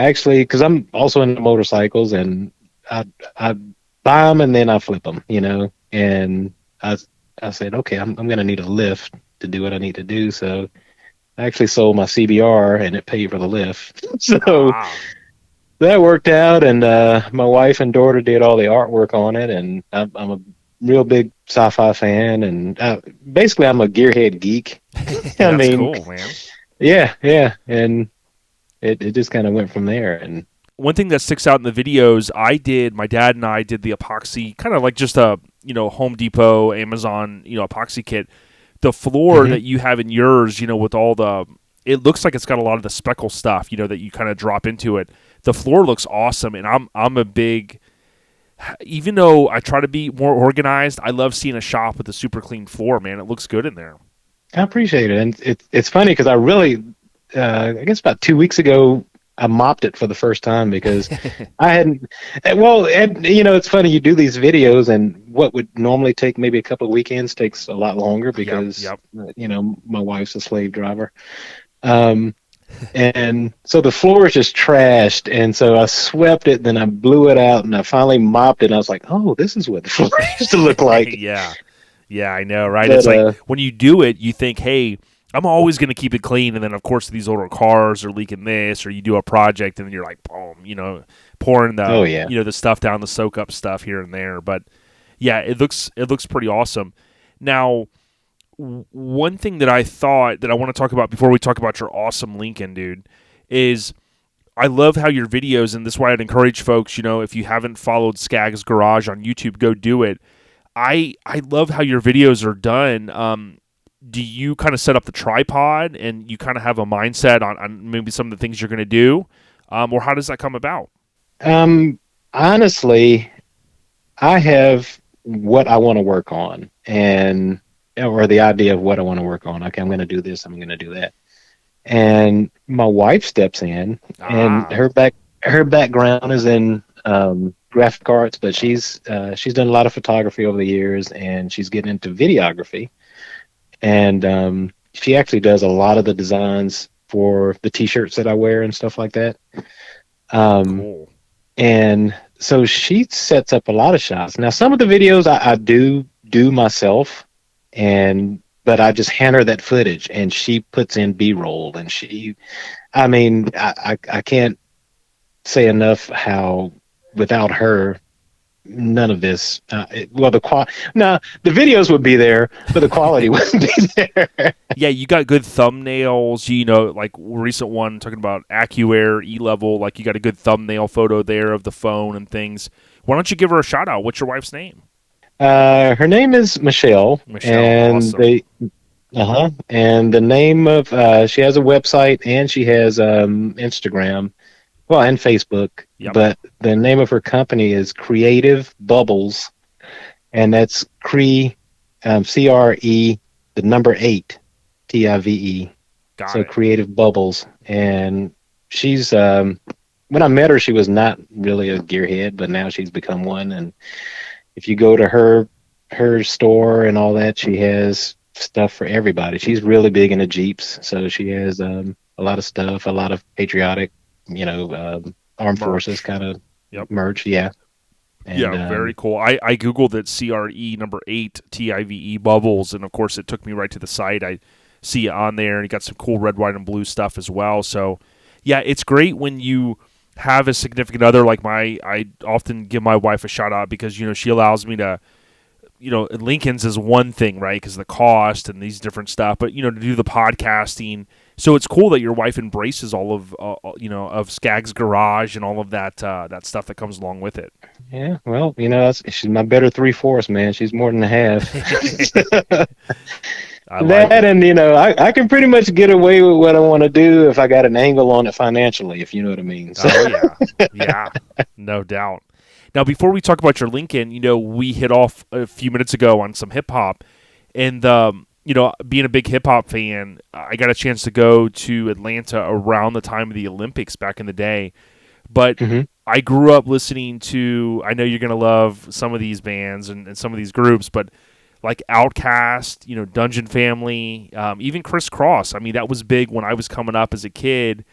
actually, because I'm also into motorcycles, and I buy them and then I flip them, and I said, okay, I'm going to need a lift to do what I need to do. So I actually sold my CBR, and it paid for the lift. So that worked out, and my wife and daughter did all the artwork on it, and I'm a real big sci-fi fan, and basically I'm a gearhead geek. That's cool, man. Yeah, and it just kind of went from there. And one thing that sticks out in the videos, my dad and I did the epoxy, kind of like just a Home Depot, Amazon epoxy kit. The floor that you have in yours, with all it looks like it's got a lot of the speckle stuff, that you kind of drop into it. The floor looks awesome, and I'm a big, even though I try to be more organized, I love seeing a shop with a super clean floor, man. It looks good in there. I appreciate it, and it's funny because I really, I guess about 2 weeks ago, I mopped it for the first time because I hadn't. Well, it's funny, you do these videos, and what would normally take maybe a couple of weekends takes a lot longer because my wife's a slave driver. And so the floor is just trashed, and so I swept it, then I blew it out, and I finally mopped it, and I was like, oh, this is what the floor used to look like. Yeah, I know, right? But, it's like when you do it, you think, hey, I'm always going to keep it clean, and then, of course, these older cars are leaking this, or you do a project, and then you're like, boom, pouring the the stuff down, the soak-up stuff here and there. But, yeah, it looks pretty awesome. Now, one thing that I thought that I want to talk about before we talk about your awesome Lincoln, dude, is I love how your videos, and this is why I'd encourage folks, if you haven't followed Skagg's Garage on YouTube, go do it. I love how your videos are done. Do you kind of set up the tripod and you kind of have a mindset on maybe some of the things you're going to do? Or how does that come about? Honestly, I have what I want to work on or the idea of what I want to work on. Okay, I'm going to do this. I'm going to do that. And my wife steps in, and her background is in graphic arts, but she's done a lot of photography over the years, and she's getting into videography. And she actually does a lot of the designs for the T-shirts that I wear and stuff like that. Cool. And so she sets up a lot of shots. Now, some of the videos I do myself, but I just hand her that footage, and she puts in B-roll, and I can't say enough how without her, none of this. The videos would be there, but the quality wouldn't be there. Yeah, you got good thumbnails. Like recent one talking about AccuAir E-Level. Like you got a good thumbnail photo there of the phone and things. Why don't you give her a shout out? What's your wife's name? Her name is Michelle. And awesome. And the name of she has a website, and she has Instagram. Well, and Facebook, Yep. But the name of her company is Creative Bubbles, and that's CRE, CRE, the number 8, TIVE. Got So it. Creative Bubbles, and she's when I met her, she was not really a gearhead, but now she's become one. And if you go to her store and all that, she has stuff for everybody. She's really big into Jeeps, so she has a lot of stuff, a lot of patriotic, armed forces kind of merch. Yeah. And, very cool. I Googled it, CRE number 8 TIVE Bubbles, and of course it took me right to the site. I see it on there, and you got some cool red, white, and blue stuff as well. So, yeah, it's great when you have a significant other like I often give my wife a shout out because, she allows me to, Lincoln's is one thing, right, because of the cost and these different stuff, but, to do the podcasting. So it's cool that your wife embraces all of, of Skagg's Garage and all of that stuff that comes along with it. Yeah, well, she's my better 3/4, man. She's more than a half. I can pretty much get away with what I want to do if I got an angle on it financially, if you know what I mean. So. Oh, yeah, no doubt. Now, before we talk about your Lincoln, we hit off a few minutes ago on some hip hop, and being a big hip hop fan, I got a chance to go to Atlanta around the time of the Olympics back in the day. But I grew up listening to, I know you're going to love some of these bands and some of these groups, but like Outkast, Dungeon Family, even Criss Cross. I mean, that was big when I was coming up as a kid.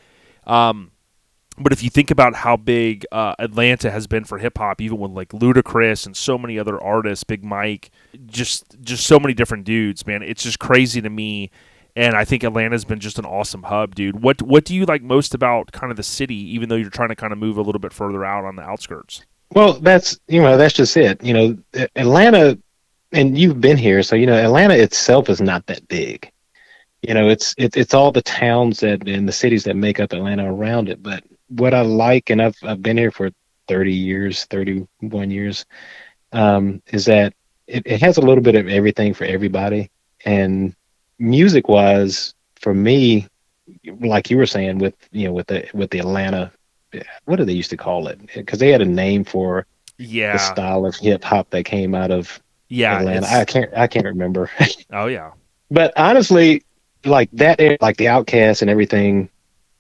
But if you think about how big Atlanta has been for hip hop, even with like Ludacris and so many other artists, Big Mike, just so many different dudes, man, it's just crazy to me. And I think Atlanta's been just an awesome hub, dude. What do you like most about kind of the city, even though you're trying to kind of move a little bit further out on the outskirts? Well, that's just it. Atlanta, and you've been here, so Atlanta itself is not that big. It's all the towns and the cities that make up Atlanta around it. But what I like, and I've been here for 31 years, is that it has a little bit of everything for everybody. And music wise, for me, like you were saying with the Atlanta, what do they used to call it? Because they had a name for the style of hip hop that came out of Atlanta. I can't remember. Oh yeah. But honestly, like that, like the Outkast and everything,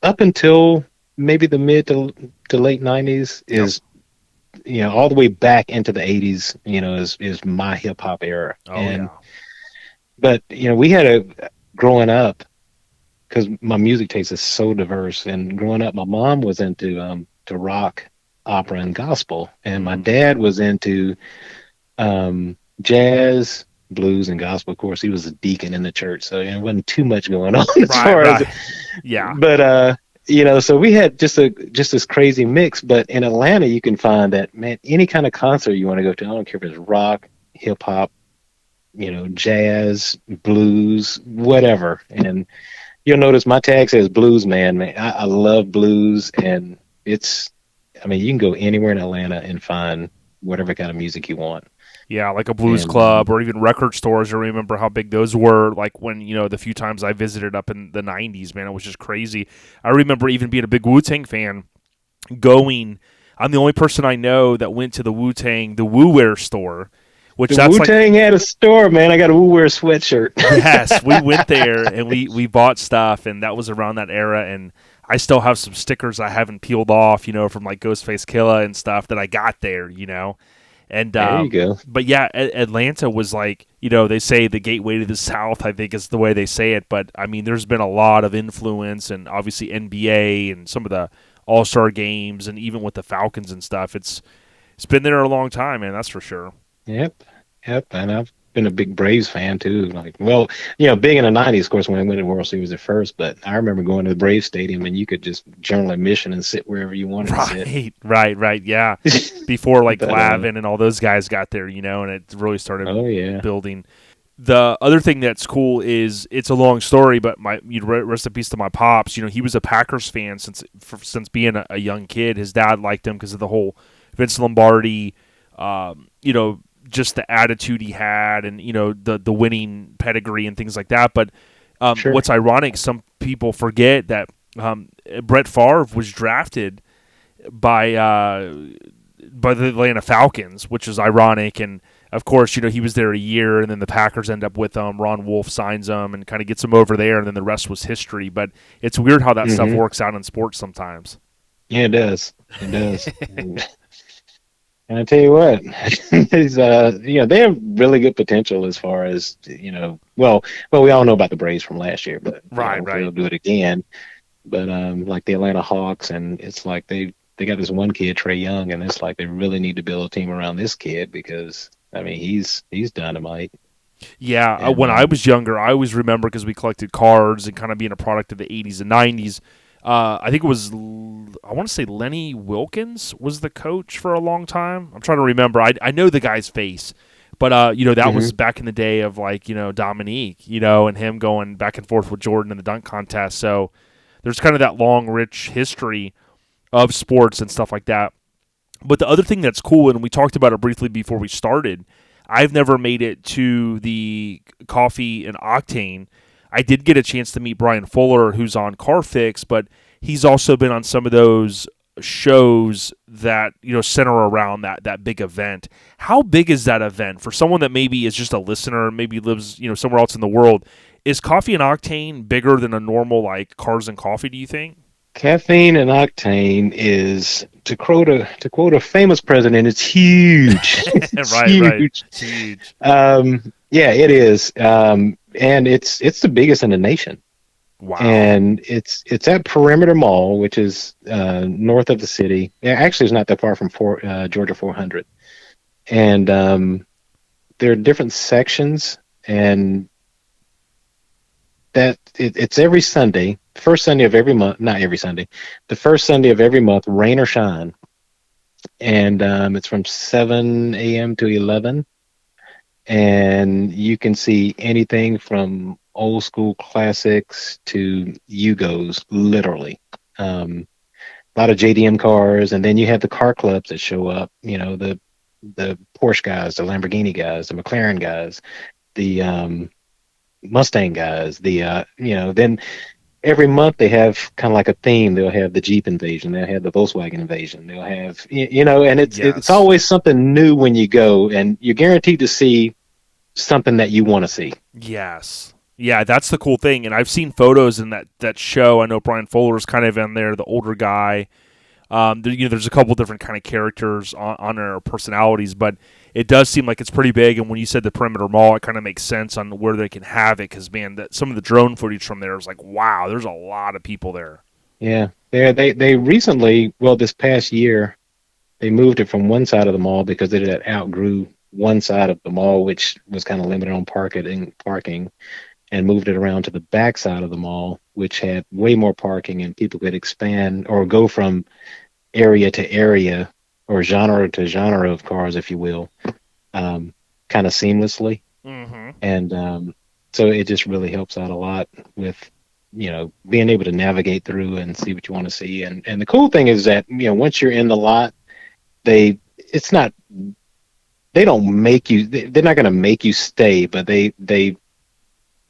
up until maybe the mid to late 90s is, all the way back into the 80s, is my hip hop era. But we had growing up, because my music taste is so diverse, and growing up, my mom was into to rock, opera, and gospel, and my dad was into jazz, blues, and gospel. Of course, he was a deacon in the church, so there wasn't too much going on as far as. Yeah. But so we had just this crazy mix. But in Atlanta, you can find that, man, any kind of concert you want to go to. I don't care if it's rock, hip hop, jazz, blues, whatever. And you'll notice my tag says blues man. Man, I love blues, and it's. I mean, you can go anywhere in Atlanta and find whatever kind of music you want. Yeah, like a blues And club or even record stores. I remember how big those were. Like when the few times I visited up in the '90s, man, it was just crazy. I remember even being a big Wu Tang fan, going. I'm the only person I know that went to the Wu Tang, the Wu Wear store, which the that's Wu like. Tang had a store, man. I got a Wu Wear sweatshirt. Yes, we went there and we bought stuff, and that was around that era. And I still have some stickers I haven't peeled off, from like Ghostface Killah and stuff that I got there. And There you go. but yeah, Atlanta was like, they say the gateway to the South. I think is the way they say it. But I mean, there's been a lot of influence, and obviously NBA and some of the All-Star games, and even with the Falcons and stuff. It's been there a long time, man. That's for sure. Yep, yep. And I've been a big Braves fan too. Like, well, big in the '90s, of course, when I went to the World Series at first. But I remember going to the Braves Stadium, and you could just general admission and sit wherever you wanted to sit. Right. Yeah. Before like But, Glavine and all those guys got there, and it really started oh yeah. building. The other thing that's cool is it's a long story, but rest in peace to my pops. He was a Packers fan since being a young kid. His dad liked him because of the whole Vince Lombardi, just the attitude he had, and the winning pedigree and things like that. But Sure. what's ironic, some people forget that Brett Favre was drafted by the Atlanta Falcons, which is ironic. And of course, he was there a year, and then the Packers end up with him. Ron Wolf signs him and kind of gets him over there, and then the rest was history. But it's weird how that stuff works out in sports sometimes. Yeah, it does. It does. And I tell you what, these, they have really good potential as far as, well, we all know about the Braves from last year, but Right. they'll do it again. But like the Atlanta Hawks, and it's like they got this one kid, Trey Young, and it's like they really need to build a team around this kid because I mean he's dynamite. Yeah, And, when I was younger, I always remember because we collected cards and kind of being a product of the 80s and 90s. I think it was, I want to say Lenny Wilkins was the coach for a long time. I'm trying to remember. I know the guy's face, but that was back in the day of like Dominique, and him going back and forth with Jordan in the dunk contest. So there's kind of that long, rich history of sports and stuff like that. But the other thing that's cool, and we talked about it briefly before we started, I've never made it to the Coffee and Octane. I did get a chance to meet Brian Fuller, who's on Carfix, but he's also been on some of those shows that center around that big event. How big is that event for someone that maybe is just a listener, maybe lives somewhere else in the world? Is Coffee and Octane bigger than a normal like Cars and Coffee? Do you think? Caffeine and Octane is to quote a famous president. It's huge. It's Right. huge. It's huge. Yeah, it is. And it's the biggest in the nation. Wow. And it's at Perimeter Mall, which is north of the city. Yeah, actually, it's not that far from Georgia 400. And there are different sections, and it's every Sunday, first Sunday of every month. Not every Sunday, the first Sunday of every month, rain or shine. And it's from 7 a.m. to 11. And you can see anything from old school classics to Yugos, literally. A lot of JDM cars, and then you have the car clubs that show up. The Porsche guys, the Lamborghini guys, the McLaren guys, the Mustang guys. Then every month they have kind of like a theme. They'll have the Jeep invasion. They'll have the Volkswagen invasion. They'll have, and it's Yes. always something new when you go, and you're guaranteed to see something that you want to see. Yes. Yeah, that's the cool thing. And I've seen photos in that show. I know Brian Fuller's kind of in there, the older guy. There's a couple different kind of characters on their personalities, but it does seem like it's pretty big. And when you said the Perimeter Mall, it kind of makes sense on where they can have it because, man, some of the drone footage from there is like, wow, there's a lot of people there. Yeah, they recently, well, this past year, they moved it from one side of the mall because it had outgrew one side of the mall, which was kind of limited on parking, and moved it around to the back side of the mall, which had way more parking, and people could expand or go from area to area or genre to genre of cars, if you will, kind of seamlessly. Mm-hmm. And so it just really helps out a lot with being able to navigate through and see what you want to see. And the cool thing is that, once you're in the lot, it's not, they don't make you, they're not going to make you stay, but they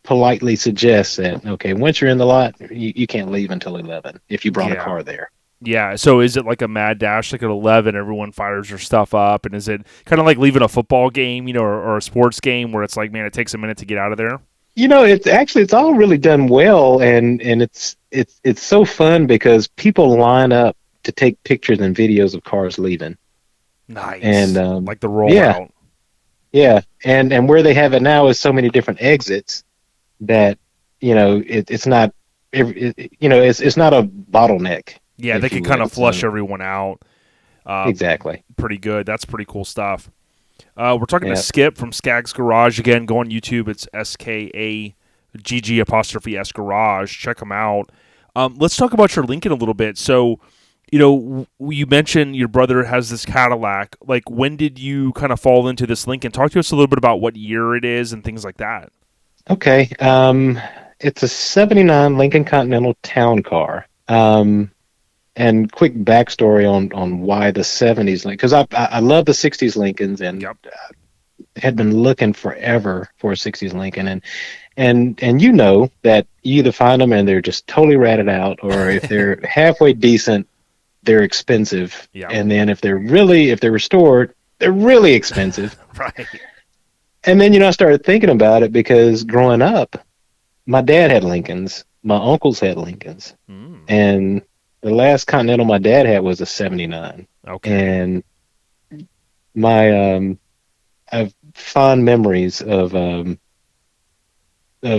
politely suggest that, okay, once you're in the lot, you can't leave until 11 if you brought a Yeah. car there. Yeah, so is it like a mad dash, like at 11, everyone fires their stuff up, and is it kind of like leaving a football game, or a sports game where it's like, man, it takes a minute to get out of there? It's all really done well, and it's so fun because people line up to take pictures and videos of cars leaving. Nice. And like the rollout. Yeah, and where they have it now is so many different exits that it's not it's not a bottleneck. Yeah, they can kind of flush everyone out. Exactly. Pretty good. That's pretty cool stuff. We're talking to Skip from Skagg's Garage. Again, go on YouTube. It's SKAGG''S Garage. Check them out. Let's talk about your Lincoln a little bit. So, you mentioned your brother has this Cadillac. Like, when did you kind of fall into this Lincoln? Talk to us a little bit about what year it is and things like that. Okay. It's a 79 Lincoln Continental town car. And quick backstory on why the 70s, because I love the 60s Lincolns, and had been looking forever for a 60s Lincoln, and that you either find them and they're just totally ratted out, or if they're halfway decent, they're expensive, and then if they're restored, they're really expensive. Right. And then I started thinking about it because growing up, my dad had Lincolns, my uncles had Lincolns, and the last Continental my dad had was a 79. Okay. And I have fond memories of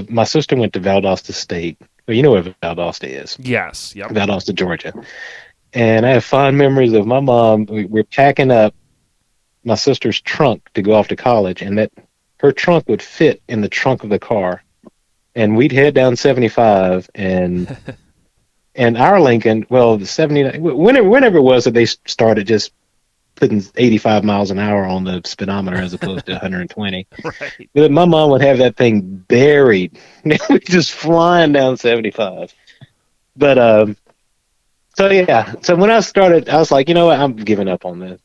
my sister went to Valdosta State. Well, you know where Valdosta is. Yes. Yep. Valdosta, Georgia. And I have fond memories of my mom. We're packing up my sister's trunk to go off to college, and that her trunk would fit in the trunk of the car. And we'd head down 75 and and our Lincoln, well, the 79, whenever it was that they started just putting 85 miles an hour on the speedometer as opposed to 120. Right. But my mom would have that thing buried. Just flying down 75. But, so when I started, I was like, you know what, I'm giving up on the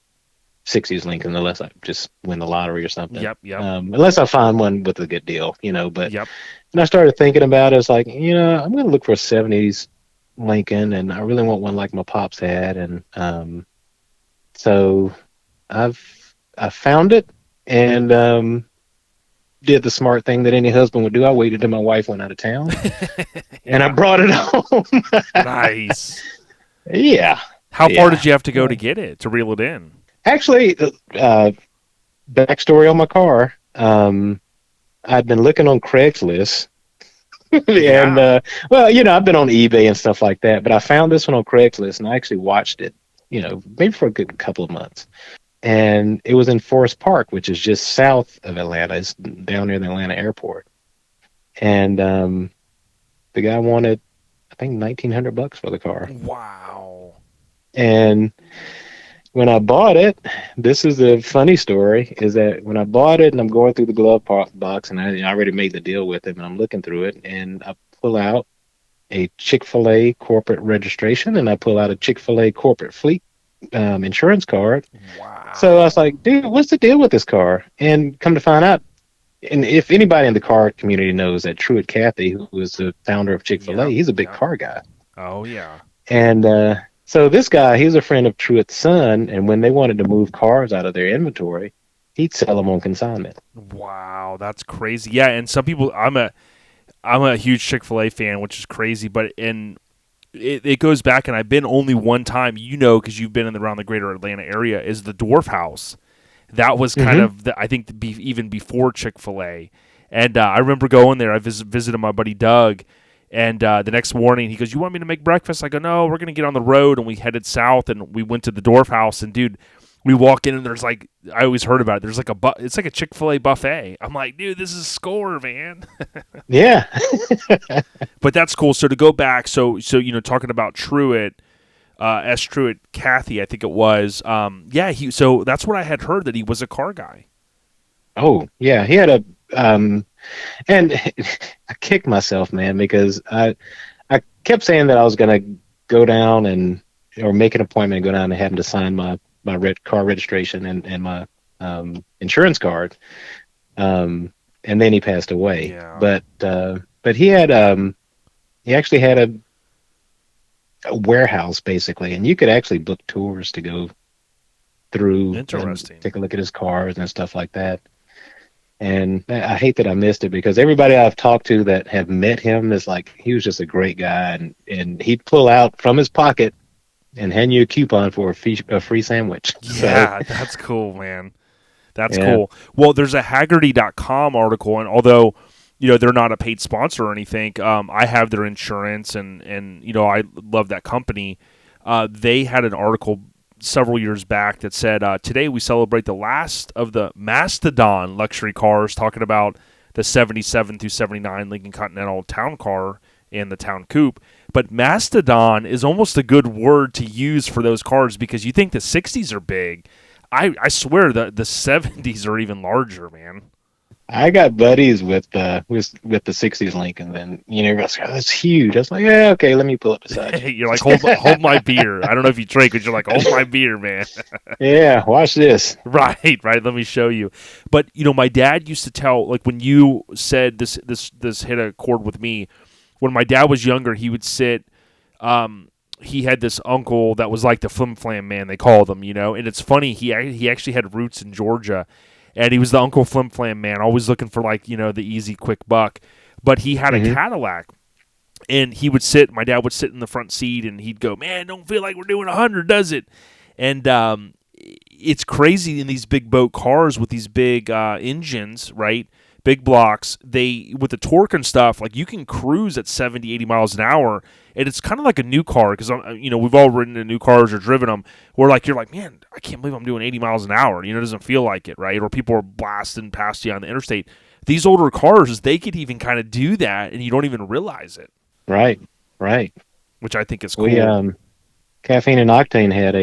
60s Lincoln unless I just win the lottery or something. Yep. Unless I find one with a good deal, but Yep. when I started thinking about it, it's like, I'm going to look for a 70s Lincoln, and I really want one like my pops had, and so I found it and did the smart thing that any husband would do. I waited till my wife went out of town, and I brought it home. Nice. Yeah. How far did you have to go to get it, to reel it in? Actually, backstory on my car. I'd been looking on Craigslist. And I've been on eBay and stuff like that, but I found this one on Craigslist and I actually watched it, maybe for a good couple of months. And it was in Forest Park, which is just south of Atlanta. It's down near the Atlanta airport. And the guy wanted, I think, $1,900 for the car. Wow. And when I bought it, this is a funny story, is that when I bought it and I'm going through the glove box and I already made the deal with him and I'm looking through it and I pull out a Chick-fil-A corporate registration and I pull out a Chick-fil-A corporate fleet insurance card. Wow. So I was like, dude, what's the deal with this car? And come to find out, and if anybody in the car community knows that Truett Cathy, who was the founder of Chick-fil-A, he's a big car guy. Oh, yeah. And so this guy, he's a friend of Truett's son, and when they wanted to move cars out of their inventory, he'd sell them on consignment. Wow, that's crazy. Yeah, and some people, I'm a huge Chick-fil-A fan, which is crazy, but it goes back, and I've been only one time, because you've been around the greater Atlanta area, is the Dwarf House. That was kind of, I think, even before Chick-fil-A. And I remember going there. I visited my buddy Doug. And the next morning, he goes, "You want me to make breakfast?" I go, "No, we're going to get on the road." And we headed south, and we went to the Dwarf House. And, dude, we walk in, and there's I always heard about it. There's it's like a Chick-fil-A buffet. I'm like, dude, this is score, man. Yeah. But that's cool. So to go back, so talking about Truett, S. Truett Cathy, I think it was. So that's what I had heard, that he was a car guy. Oh, yeah. He had um, and I kicked myself, man, because I kept saying that I was gonna go down or make an appointment and go down and have him to sign my car registration and my insurance card. And then he passed away. Yeah. But he actually had a warehouse basically, and you could actually book tours to go through and Interesting. take a look at his cars and stuff like that. And I hate that I missed it because everybody I've talked to that have met him is like he was just a great guy, and he'd pull out from his pocket and hand you a coupon for a free sandwich. Yeah, that's cool, man. That's Yeah. cool. Well, there's a Haggerty.com article, and although they're not a paid sponsor or anything, I have their insurance, and I love that company. They had an article several years back that said, today we celebrate the last of the Mastodon luxury cars, talking about the 77 through 79 Lincoln Continental town car and the town coupe. But Mastodon is almost a good word to use for those cars because you think the 60s are big. I swear the 70s are even larger, man. I got buddies with the '60s Lincoln, and everybody's like, oh, that's huge. I was like, yeah, okay, let me pull it beside you. You're like, hold my beer. I don't know if you drink, but you're like, hold my beer, man. Yeah, watch this. Right. Let me show you. But my dad used to tell, like when you said this hit a chord with me. When my dad was younger, he would sit. He had this uncle that was like the flim flam man, they called him, And it's funny, he actually had roots in Georgia, and he was the Uncle Flim Flam man, always looking for like the easy quick buck. But he had a Cadillac, and my dad would sit in the front seat, and he'd go, "Man, don't feel like we're doing 100, does it?" And it's crazy in these big boat cars with these big engines, right? Big blocks, with the torque and stuff, like you can cruise at 70, 80 miles an hour, and it's kind of like a new car because we've all ridden in new cars or driven them. Where you're like, man, I can't believe I'm doing 80 miles an hour. It doesn't feel like it, right? Or people are blasting past you on the interstate. These older cars, they could even kind of do that, and you don't even realize it. Right. Which I think is cool. We Caffeine and Octane had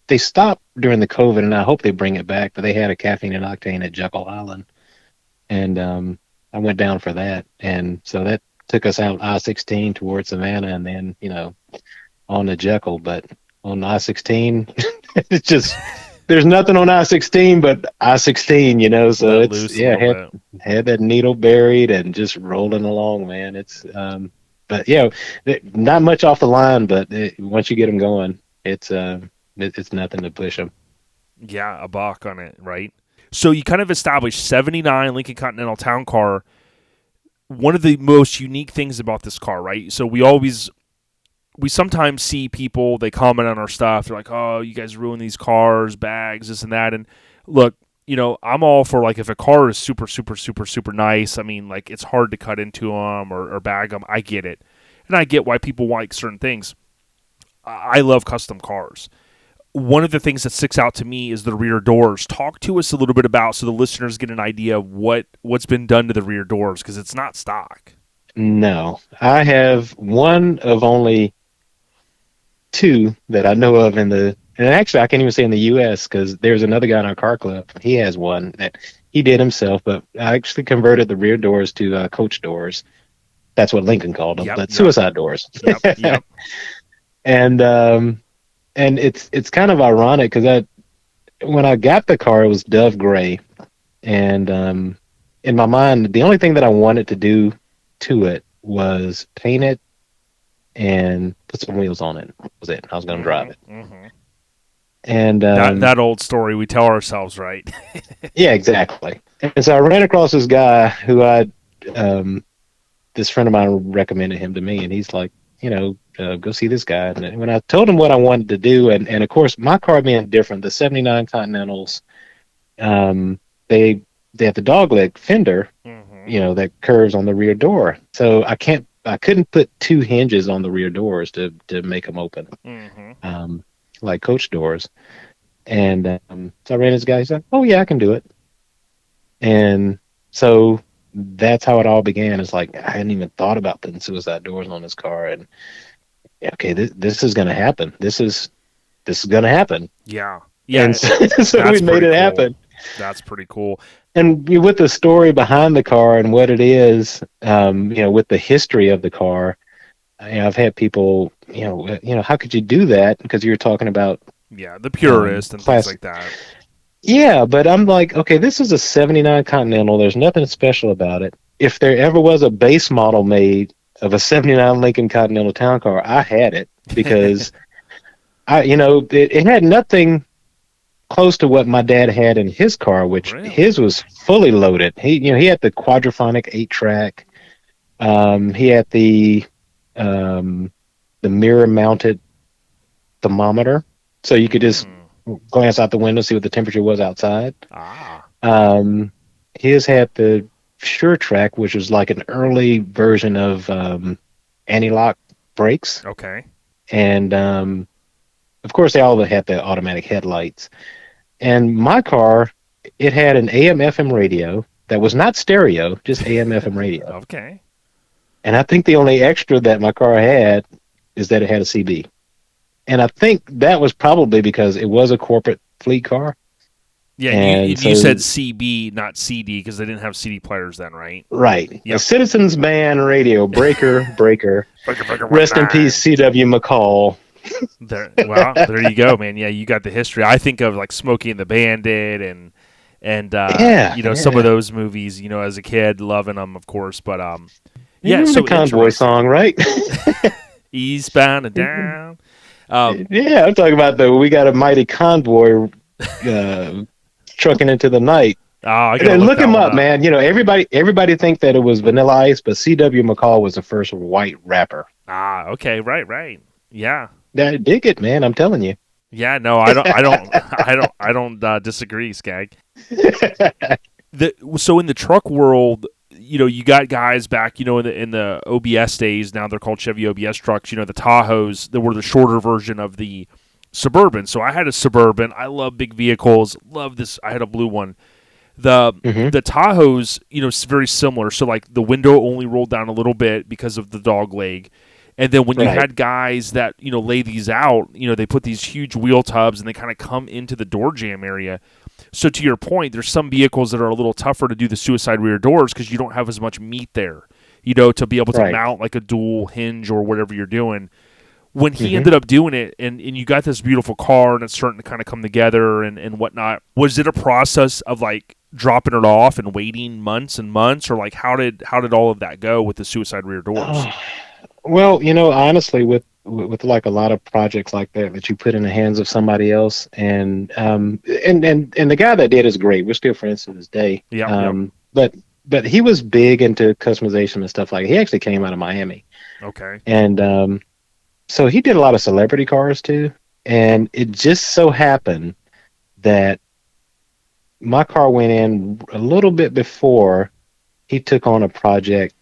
they stopped during the COVID, and I hope they bring it back. But they had a Caffeine and Octane at Jekyll Island, and I went down for that, and so that took us out I-16 towards Savannah, and then on to Jekyll. But on I-16, it's just there's nothing on I-16 but I-16, So it's had that needle buried and just rolling along, man. It's but not much off the line, but once you get them going, it's nothing to push them. Yeah, a buck on it, right? So you kind of established 79 Lincoln Continental town car. One of the most unique things about this car, right? So we sometimes see people, they comment on our stuff. They're like, oh, you guys ruin these cars, bags, this and that. And look, I'm all for like if a car is super, super, super, super nice, I mean, like it's hard to cut into them or bag them. I get it. And I get why people like certain things. I love custom cars. One of the things that sticks out to me is the rear doors. Talk to us a little bit about so the listeners get an idea of what's been done to the rear doors because it's not stock. No, I have one of only two that I know of and actually I can't even say in the U.S. because there's another guy in our car club. He has one that he did himself, but I actually converted the rear doors to coach doors. That's what Lincoln called them, but suicide doors. Yep. And it's kind of ironic because when I got the car, it was dove gray, and in my mind, the only thing that I wanted to do to it was paint it and put some wheels on it. That was it. I was going to drive it. Mm-hmm. And that old story we tell ourselves, right? Yeah, exactly. And so I ran across this guy who this friend of mine recommended him to me, and he's like, go see this guy. And when I told him what I wanted to do, and of course, my car being different, the 79 Continentals, they have the dogleg fender, that curves on the rear door. So I couldn't put two hinges on the rear doors to make them open, like coach doors. And so I ran this guy. He said, "Oh yeah, I can do it." And so that's how it all began. It's like I hadn't even thought about putting suicide doors on this car, and okay, this is going to happen. This is going to happen. Yeah. And so we made it happen. That's pretty cool. And with the story behind the car and what it is, with the history of the car, I've had people, how could you do that? Because you're talking about Yeah, the purist and things like classic. that. Yeah, but I'm like, okay, this is a '79 Continental. There's nothing special about it. If there ever was a base model made of a '79 Lincoln Continental town car, I had it because it had nothing close to what my dad had in his car, which Really? his was fully loaded. He had the quadraphonic 8-track. He had the mirror mounted thermometer, so you could just glance out the window, see what the temperature was outside. Um, his had the Sure Track, which was like an early version of anti-lock brakes, Okay. and of course they all had the automatic headlights. And my car, it had an AM/FM radio that was not stereo, just AM/FM radio. Okay. And I think the only extra that my car had is that it had a CB. And I think that was probably because it was a corporate fleet car. Yeah, and you said CB, not CD, because they didn't have CD players then, right? Right. Yep. A Citizens Band radio, breaker. Rest in peace, C.W. McCall. There you go, man. Yeah, you got the history. I think of like Smokey and the Bandit and some of those movies, as a kid, loving them, of course. But so the Convoy song, right? Eastbound and down. Yeah, I'm talking about we got a mighty convoy trucking into the night. Look him up, man. Everybody think that it was Vanilla Ice, but C.W. McCall was the first white rapper. Okay, right. Yeah. Dig it, man. I'm telling you. Yeah, no, I don't disagree, Skagg. So in the truck world, you got guys back, in the OBS days. Now they're called Chevy OBS trucks. The Tahoes that were the shorter version of the Suburban. So I had a Suburban. I love big vehicles. Love this. I had a blue one. The Tahoes, it's very similar. So like the window only rolled down a little bit because of the dog leg. And then when you had guys that, lay these out, they put these huge wheel tubs and they kind of come into the door jam area. So to your point, there's some vehicles that are a little tougher to do the suicide rear doors because you don't have as much meat there, to be able to mount like a dual hinge or whatever you're doing. When he ended up doing it and you got this beautiful car and it's starting to kind of come together and whatnot, was it a process of like dropping it off and waiting months and months, or like how did all of that go with the suicide rear doors? Well, honestly, with like a lot of projects like that you put in the hands of somebody else, and the guy that did is great. We're still friends to this day. Yeah. But he was big into customization and stuff like that. He actually came out of Miami. Okay. And so he did a lot of celebrity cars too. And it just so happened that my car went in a little bit before he took on a project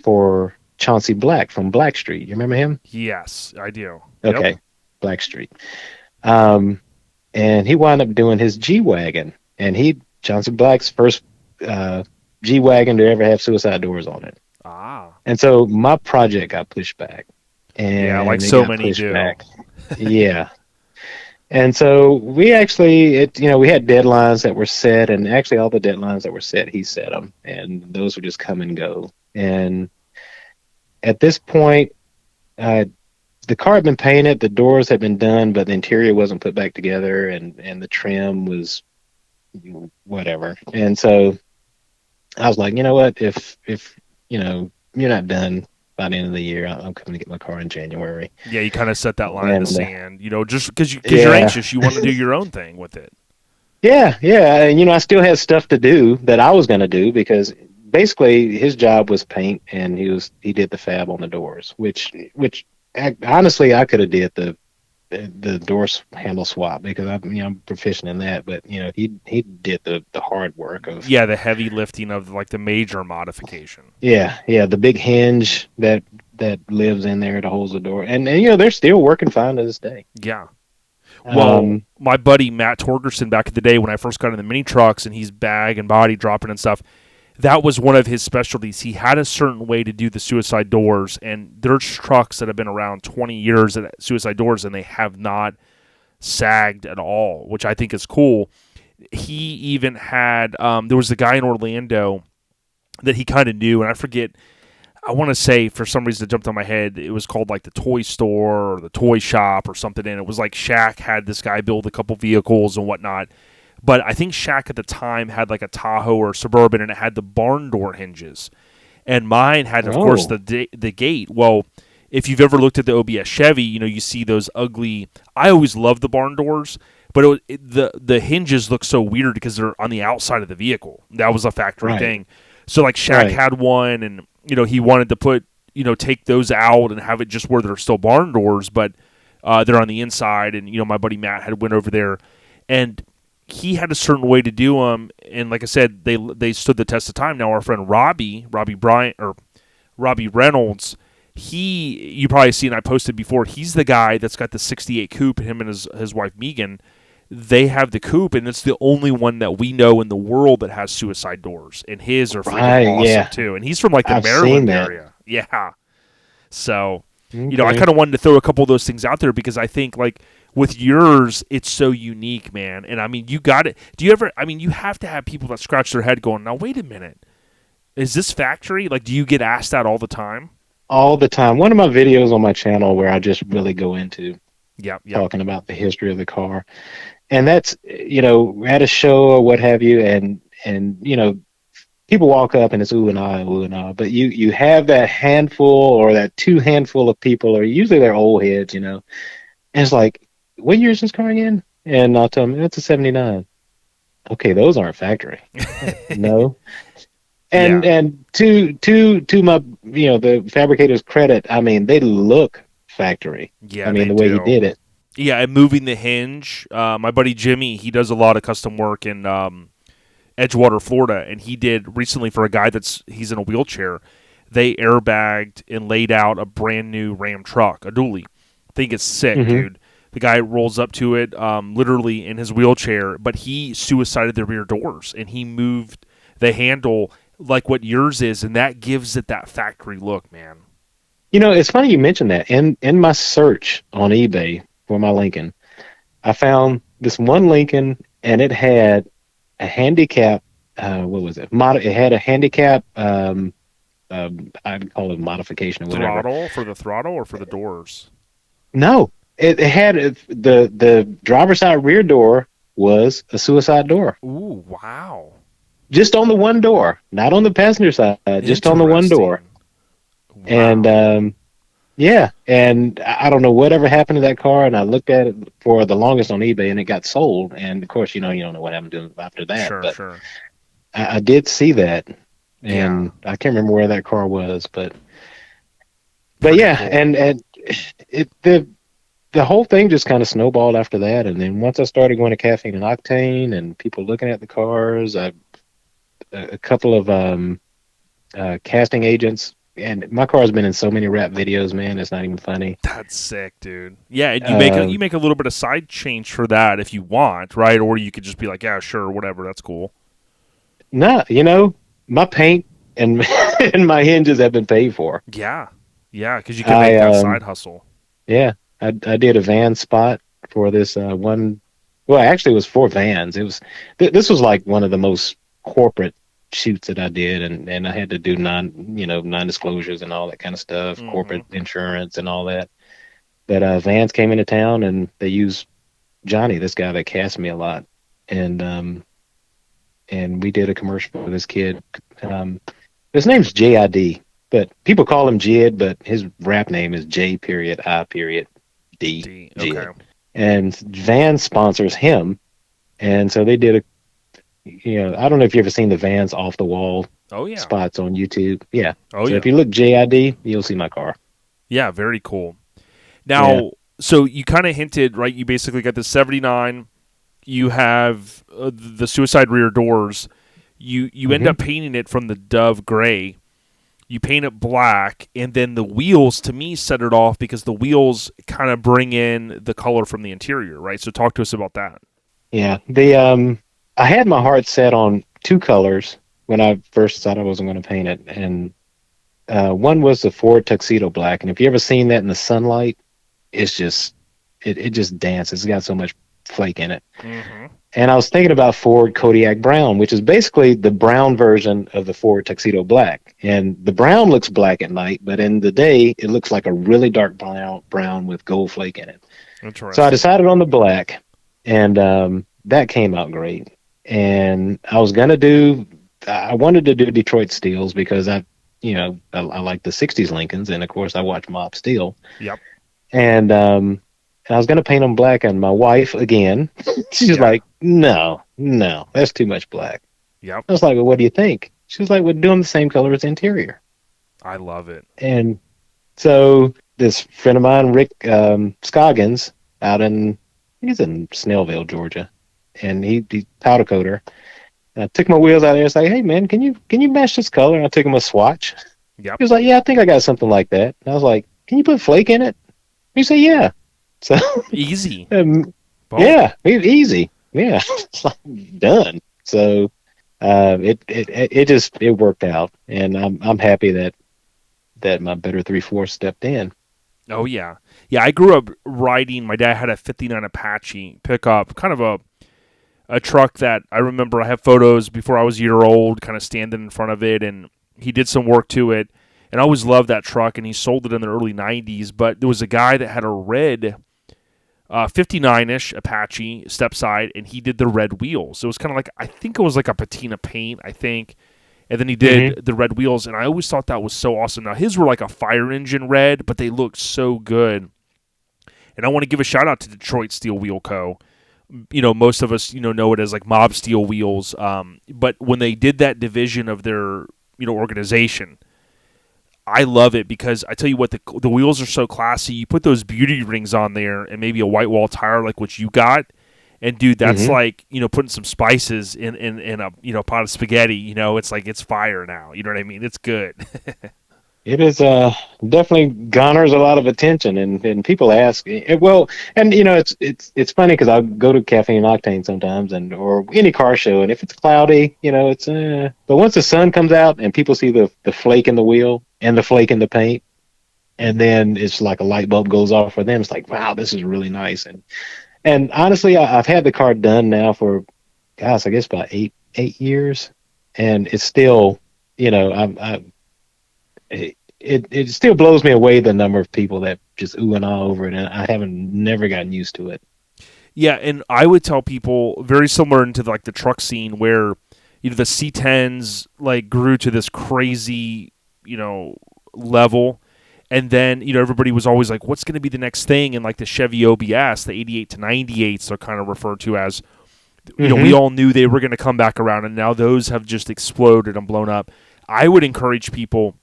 for Chauncey Black from Blackstreet. You remember him? Yes, I do. Okay, yep. Blackstreet. And he wound up doing his G-Wagon. And Chauncey Black's first G-Wagon to ever have suicide doors on it. And so my project got pushed back. And like so many do. Yeah. And so we actually, we had deadlines that were set, and actually all the deadlines that were set, he set them, and those would just come and go. And at this point, the car had been painted, the doors had been done, but the interior wasn't put back together, and the trim was whatever. And so I was like, you know what, if you're not done by the end of the year, I'm coming to get my car in January. Yeah, you kind of set that line in the sand, just because you're anxious, you want to do your own thing with it. Yeah, and I still had stuff to do that I was going to do, because basically his job was paint, and he did the fab on the doors, which honestly I could have did the door handle swap, because I'm proficient in that, but he did the hard work of the heavy lifting of like the major modification. Yeah, the big hinge that lives in there that holds the door, and they're still working fine to this day. Yeah. Well, my buddy Matt Torgerson, back in the day when I first got in the mini trucks and he's bag and body dropping and stuff, that was one of his specialties. He had a certain way to do the suicide doors, and there's trucks that have been around 20 years at suicide doors, and they have not sagged at all, which I think is cool. he even had there was a guy in Orlando that he kind of knew, and I forget. I want to say, for some reason it jumped on my head, it was called like the toy store or the toy shop or something, and it was like Shaq had this guy build a couple vehicles and whatnot. But I think Shaq at the time had like a Tahoe or a Suburban, and it had the barn door hinges. And mine had, of course, the gate. Well, if you've ever looked at the OBS Chevy, you see those ugly. I always loved the barn doors, but the hinges look so weird because they're on the outside of the vehicle. That was a factory thing. So like Shaq had one, and he wanted to put take those out and have it just where they're still barn doors, but they're on the inside. And my buddy Matt had went over there, and he had a certain way to do them. And like I said, they stood the test of time. Now our friend Robbie Reynolds, you probably seen, I posted before, he's the guy that's got the 68 coupe. Him and his wife Megan, they have the coupe, and it's the only one that we know in the world that has suicide doors. And his are freaking awesome too. And he's from like the Maryland area. Yeah. So, I kind of wanted to throw a couple of those things out there because I think like with yours, it's so unique, man. And I mean, you got it. You have to have people that scratch their head going, now wait a minute, is this factory? Like, do you get asked that all the time? All the time. One of my videos on my channel where I just really go into talking about the history of the car. And that's, at a show or what have you, and people walk up and it's ooh and ah. But you have that handful or that two handful of people, or usually they're old heads, and it's like, what year is this car again? And I'll tell them, it's a 79. Okay, those aren't factory. No. And to my the fabricator's credit, I mean, they look factory. Yeah, I mean, the way he did it. Yeah, and moving the hinge. My buddy Jimmy, he does a lot of custom work in Edgewater, Florida, and he did recently for a guy he's in a wheelchair. They airbagged and laid out a brand new Ram truck, a dually. I think it's sick, dude. The guy rolls up to it, literally in his wheelchair, but he suicided the rear doors, and he moved the handle like what yours is, and that gives it that factory look, man. It's funny you mentioned that. In my search on eBay for my Lincoln, I found this one Lincoln, and it had a handicap. What was it? It had a handicap. I'd call it modification or whatever. Throttle for the throttle or for the doors? No, it had the driver's side rear door was a suicide door. Ooh, wow! Just on the one door, not on the passenger side. Just on the one door. Wow. And and I don't know whatever happened to that car, and I looked at it for the longest on eBay, and it got sold. And of course, you don't know what happened to it after that. Sure. I did see that, and I can't remember where that car was, but yeah, cool. And the whole thing just kind of snowballed after that. And then once I started going to Caffeine and Octane, and people looking at the cars, a couple of casting agents. And my car's been in so many rap videos, man. It's not even funny. That's sick, dude. Yeah, and you make a little bit of side change for that if you want, right? Or you could just be like, yeah, sure, whatever, that's cool. Nah, my paint and and my hinges have been paid for. Yeah, because you can make that side hustle. Yeah, I did a van spot for this one. Well, actually, it was 4 vans. It was this was like one of the most corporate shoots that I did, and I had to do non-disclosures and all that kind of stuff, corporate insurance and all that. But Vans came into town, and they used Johnny, this guy that cast me a lot, and we did a commercial for this kid. His name's JID, but people call him Jid, but his rap name is J.I.D. Okay. And Vans sponsors him, and so they did a. I don't know if you've ever seen the Vans off the wall spots on YouTube. Yeah. So if you look JID, you'll see my car. Yeah, very cool. Now, so you kind of hinted, right? You basically got the 79. You have the suicide rear doors. You end up painting it from the Dove gray. You paint it black, and then the wheels, to me, set it off because the wheels kind of bring in the color from the interior, right? So talk to us about that. Yeah. I had my heart set on 2 colors when I first decided I wasn't going to paint it. And one was the Ford Tuxedo Black. And if you ever seen that in the sunlight, it's just, it just dances. It's got so much flake in it. And I was thinking about Ford Kodiak Brown, which is basically the brown version of the Ford Tuxedo Black. And the brown looks black at night, but in the day, it looks like a really dark brown with gold flake in it. So I Interesting. decided on the black, and that came out great. And I wanted to do Detroit Steels because I like the '60s Lincolns, and of course I watch Mob Steel, Yep. and I was going to paint them black. And my wife again, she's Yeah. like, "No, no, that's too much black." Yep. I was like, "Well, what do you think?" She was like, "We're doing the same color as the interior." I love it. And so this friend of mine, Rick Scoggins, he's in Snellville, Georgia, and he powder coater. And I took my wheels out there and say, "Hey man, can you match this color?" And I took him a swatch. Yep. He was like, "Yeah, I think I got something like that." And I was like, "Can you put flake in it?" He said, "Yeah." So Easy. um, Boom. yeah, easy. Yeah, it's like done. So it worked out, and I'm happy that my better 3/4 stepped in. Oh yeah. Yeah, I grew up riding. My dad had a '59 Apache pickup, kind of a truck that I remember. I have photos before I was a year old, kind of standing in front of it, and he did some work to it. And I always loved that truck, and he sold it in the early '90s. But there was a guy that had a red 59-ish Apache stepside, and he did the red wheels. It was kind of like, I think it was like a patina paint, I think. And then he Hmm. did the red wheels, and I always thought that was so awesome. Now, his were like a fire engine red, but they looked so good. And I want to give a shout out to Detroit Steel Wheel Co. Most of us, know it as like Mob Steel Wheels. But when they did that division of their, organization, I love it because I tell you what, the wheels are so classy. You put those beauty rings on there and maybe a white wall tire like what you got, and dude, that's Hmm. like putting some spices in a pot of spaghetti. It's like it's fire now. You know what I mean? It's good. It is definitely garners a lot of attention, and people ask. Well, and it's funny because I go to Cafe and Octane sometimes, or any car show, and if it's cloudy, it's but once the sun comes out and people see the flake in the wheel and the flake in the paint, and then it's like a light bulb goes off for them. It's like, wow, this is really nice. And honestly, I've had the car done now for, gosh, I guess about eight years, and it's still, it still blows me away the number of people that just ooh and ah over it, and I haven't never gotten used to it. Yeah, and I would tell people very similar into like the truck scene where the C10s like grew to this crazy level, and then everybody was always like, what's going to be the next thing? And like the Chevy OBS, the 88 to 98s are kind of referred to as, we Hmm. all knew they were going to come back around, and now those have just exploded and blown up. I would encourage people.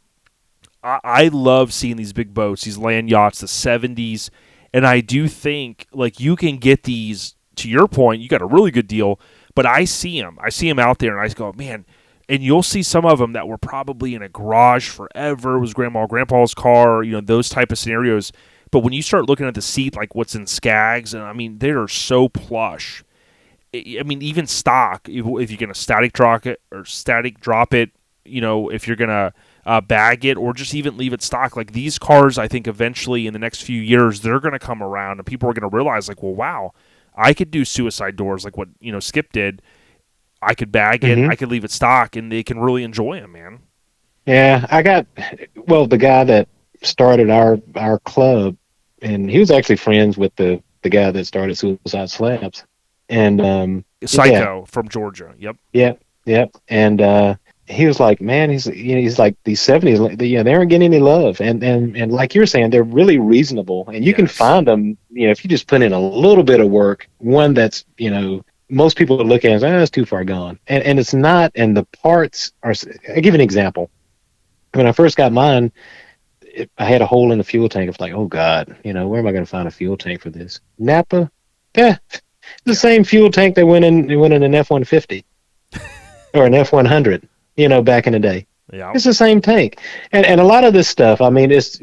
I love seeing these big boats, these land yachts, the 70s, and I do think like you can get these. To your point, you got a really good deal, but I see them. I see them out there, and I go, man. And you'll see some of them that were probably in a garage forever. It was grandma or grandpa's car, those type of scenarios. But when you start looking at the seat, like what's in Skaggs, and I mean, they are so plush. I mean, even stock, if you're going to static drop it, if you're going to bag it or just even leave it stock, like these cars, I think eventually in the next few years, they're going to come around and people are going to realize like, well, wow, I could do suicide doors like what, Skip did. I could bag it, Hmm. I could leave it stock, and they can really enjoy them, man. Yeah, the guy that started our club, and he was actually friends with the guy that started Suicide Slabs, and yeah, Psycho from Georgia. Yep. yeah, yeah, and he was like, man, he's like these '70s, they aren't getting any love, and like you're saying, they're really reasonable, and you can Yes. find them, if you just put in a little bit of work. One that's most people would look at it and say, it's too far gone, and it's not, and the parts are. I'll give you an example. When I first got mine, I had a hole in the fuel tank. I was like, oh God, where am I going to find a fuel tank for this? Napa, yeah, the Yeah. same fuel tank that went in an F-150 or an F-100, back in the day. Yeah. It's the same tank, and a lot of this stuff. I mean, it's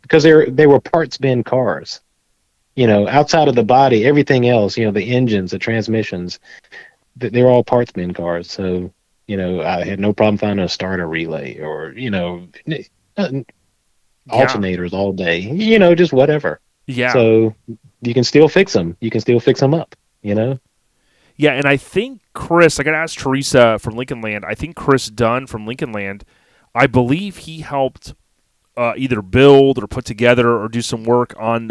because they were parts bin cars. Outside of the body, everything else, the engines, the transmissions, they're all parts bin cars. So, I had no problem finding a starter relay or, Yeah. alternators all day, just whatever. Yeah. So you can still fix them. You can still fix them up, you know? Yeah, and I think Chris, I got to ask Teresa from Lincoln Land. I think Chris Dunn from Lincoln Land, I believe he helped either build or put together or do some work on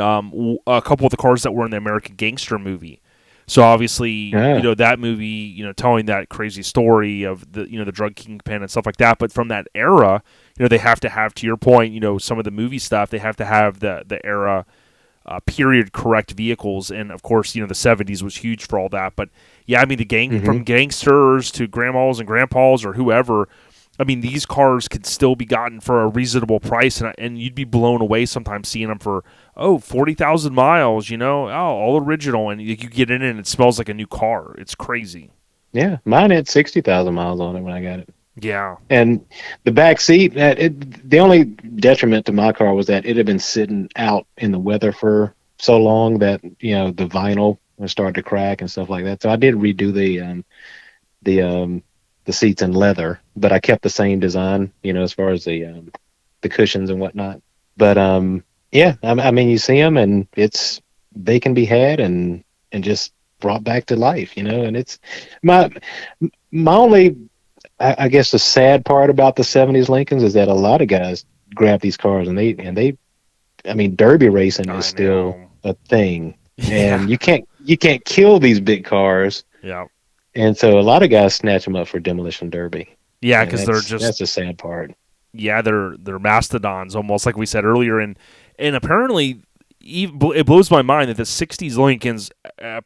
a couple of the cars that were in the American Gangster movie. So obviously, Yeah. that movie, telling that crazy story of the drug kingpin and stuff like that. But from that era, they have to have, to your point, some of the movie stuff. They have to have the era period correct vehicles, and of course, the '70s was huge for all that. But yeah, I mean, Hmm. from gangsters to grandmas and grandpas or whoever. I mean, these cars could still be gotten for a reasonable price, and you'd be blown away sometimes seeing them for 40,000 miles. All original, and you get in it and it smells like a new car. It's crazy. Yeah, mine had 60,000 miles on it when I got it. Yeah, And the back seat, the only detriment to my car was that it had been sitting out in the weather for so long that the vinyl was starting to crack and stuff like that. So I did redo the the seats in leather, but I kept the same design, as far as the cushions and whatnot. But yeah, I mean, you see them and they can be had and just brought back to life, and it's my my only I guess the sad part about the '70s Lincolns is that a lot of guys grab these cars and they I mean, derby racing is I still know. a thing, Yeah, and you can't kill these big cars, yeah, and so a lot of guys snatch them up for demolition derby, yeah, and because they're just that's the sad part. they're mastodons, almost like we said earlier, and apparently. It blows my mind that the '60s Lincolns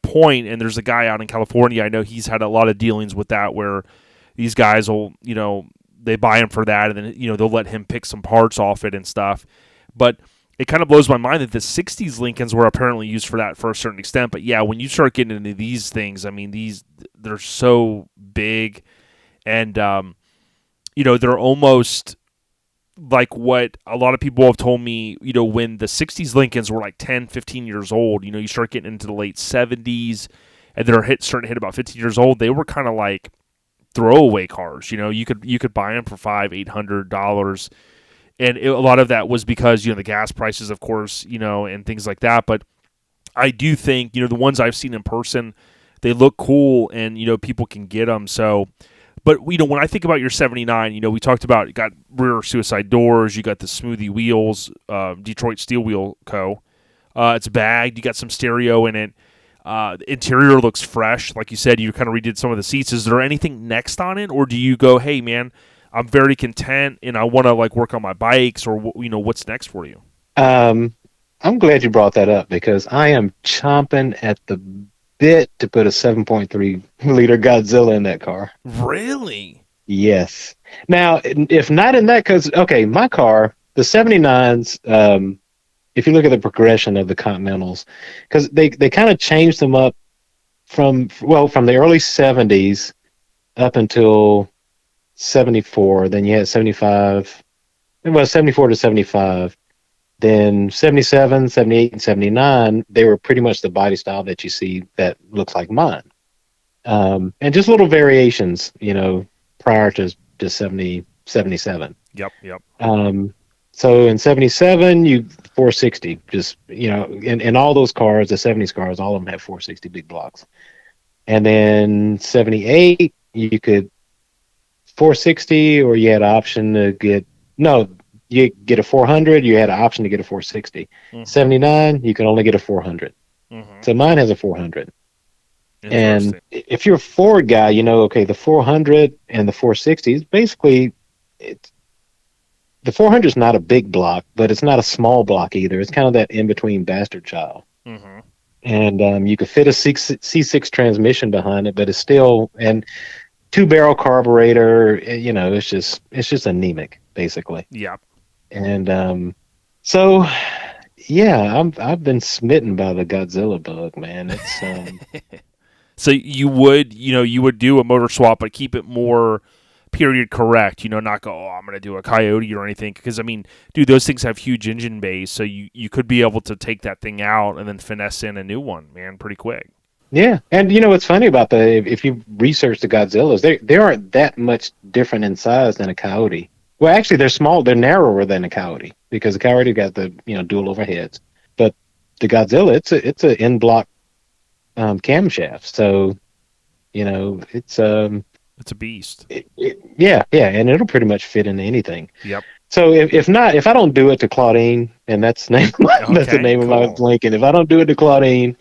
point, and there's a guy out in California. I know he's had a lot of dealings with that, where these guys will, they buy him for that, and then they'll let him pick some parts off it and stuff. But it kind of blows my mind that the '60s Lincolns were apparently used for that for a certain extent. But yeah, when you start getting into these things, I mean, they're so big, and they're almost like what a lot of people have told me, when the '60s Lincolns were like 10, 15 years old, you start getting into the late '70s, and they're starting to hit about 15 years old. They were kind of like throwaway cars. You could buy them for $500-$800, and a lot of that was because the gas prices, of course, and things like that. But I do think the ones I've seen in person, they look cool, and people can get them. So, but when I think about your '79, we talked about you got rear suicide doors, you got the smoothie wheels, Detroit Steel Wheel Co. It's bagged. You got some stereo in it. The interior looks fresh. Like you said, you kind of redid some of the seats. Is there anything next on it, or do you go, hey man, I'm very content and I want to like work on my bikes, or what's next for you? Um, I'm glad you brought that up because I am chomping at the bit to put a 7.3 liter Godzilla in that car. Really? Yes. Now, if not in that, because okay, my car, the '79s. If you look at the progression of the Continentals, because they kind of changed them up from the early '70s up until '74. Then you had '75. It was '74 to '75. Then '77, '78, and '79, they were pretty much the body style that you see that looks like mine. And just little variations, prior to 77. Yep. Yep. So in '77, you 460, just, in all those cars, the '70s cars, all of them have 460 big blocks. And then '78, you could 460, or you had an option to you get a 400, you had an option to get a 460. Mm-hmm. '79, you can only get a 400. Mm-hmm. So mine has a 400. And Interesting. if you're a Ford guy, okay, the 400 and the 460 is basically, the 400 is not a big block, but it's not a small block either. It's kind of that in between bastard child. Mm-hmm. And you could fit a C6 transmission behind it, but it's still, and two barrel carburetor. It's just anemic basically. Yep. And so yeah, I've been smitten by the Godzilla bug, man. It's So you would do a motor swap, but keep it more period correct. Not go, I'm going to do a Coyote or anything. Because I mean, dude, those things have huge engine bays, so you could be able to take that thing out and then finesse in a new one, man, pretty quick. Yeah, and what's funny about if you research the Godzillas, they aren't that much different in size than a Coyote. Well, actually, they're narrower than a Coyote because the Coyote got the dual overheads, but the Godzilla, it's a in block camshaft. So It's a beast. Yeah, yeah, and it'll pretty much fit into anything. Yep. So if I don't do it to Claudine, and that's the name of that's the Okay, name of my cool. Lincoln. If I don't do it to Claudine,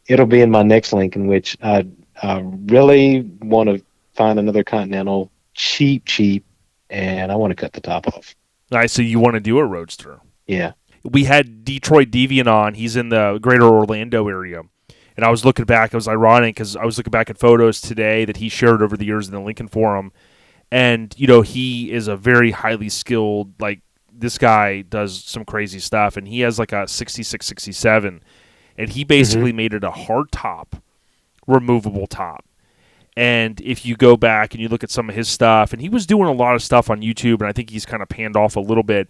it'll be in my next Lincoln, which I really want to find another Continental cheap, and I want to cut the top off. Nice. So you want to do a roadster? Yeah. We had Detroit Deviant on. He's in the greater Orlando area. And I was looking back. It was ironic because I was looking back at photos today that he shared over the years in the Lincoln Forum. And, he is a very highly skilled, like, this guy does some crazy stuff. And he has like a 66, 67. And he Hmm. basically made it a hard top, removable top. And if you go back and you look at some of his stuff, and he was doing a lot of stuff on YouTube, and I think he's kind of panned off a little bit.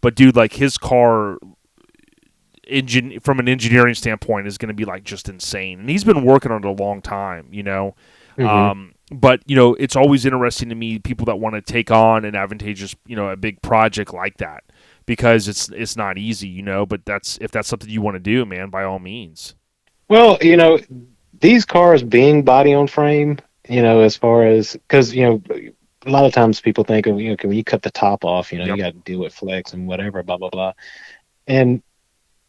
But, dude, like, his car from an engineering standpoint is going to be like just insane, and he's been working on it a long time. Hmm. But it's always interesting to me people that want to take on an advantageous a big project like that, because it's not easy. But if that's something you want to do, man, by all means. Well, these cars being body on frame, as far as because a lot of times people think of can you cut the top off, you Yep. got to deal with flex and whatever, blah blah blah, and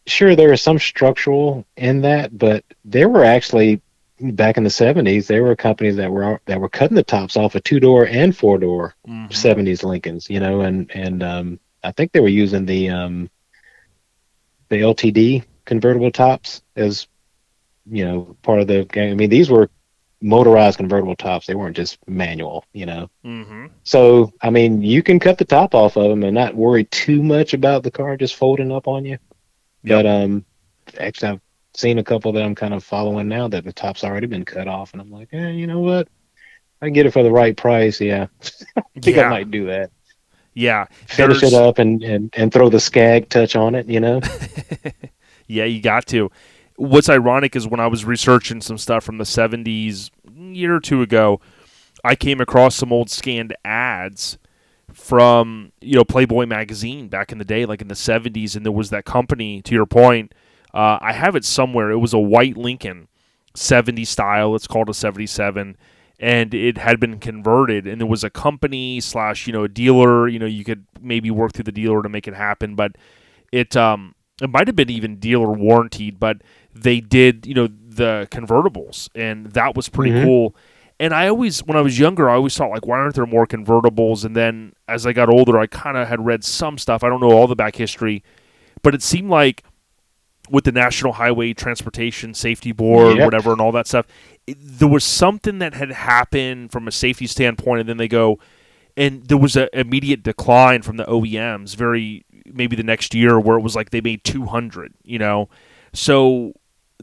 sure there is some structural in that, but there were actually back in the 70s there were companies that were cutting the tops off of two-door and four-door Hmm. 70s Lincolns, and I think they were using the LTD convertible tops as part of the game. I mean, these were motorized convertible tops. They weren't just manual. Hmm. So, I mean, you can cut the top off of them and not worry too much about the car just folding up on you. Yep. But actually, I've seen a couple that I'm kind of following now that the top's already been cut off, and I'm like, you know what? I can get it for the right price. Yeah, I think I Yeah. might do that. Yeah. Finish it There's up and throw the Skagg touch on it. Yeah, you got to. What's ironic is when I was researching some stuff from the 70s, a year or two ago, I came across some old scanned ads from Playboy magazine back in the day, like in the 70s, and there was that company. To your point, I have it somewhere. It was a white Lincoln, 70 style. It's called a 77, and it had been converted. And there was a company slash a dealer. You could maybe work through the dealer to make it happen, but it might have been even dealer warranted, but they did the convertibles, and that was pretty Hmm. cool. And when I was younger, I always thought, like, why aren't there more convertibles? And then as I got older, I kind of had read some stuff. I don't know all the back history, but it seemed like with the National Highway Transportation Safety Board, Yep. whatever, and all that stuff, there was something that had happened from a safety standpoint, and then they go, and there was an immediate decline from the OEMs maybe the next year, where it was like they made 200. So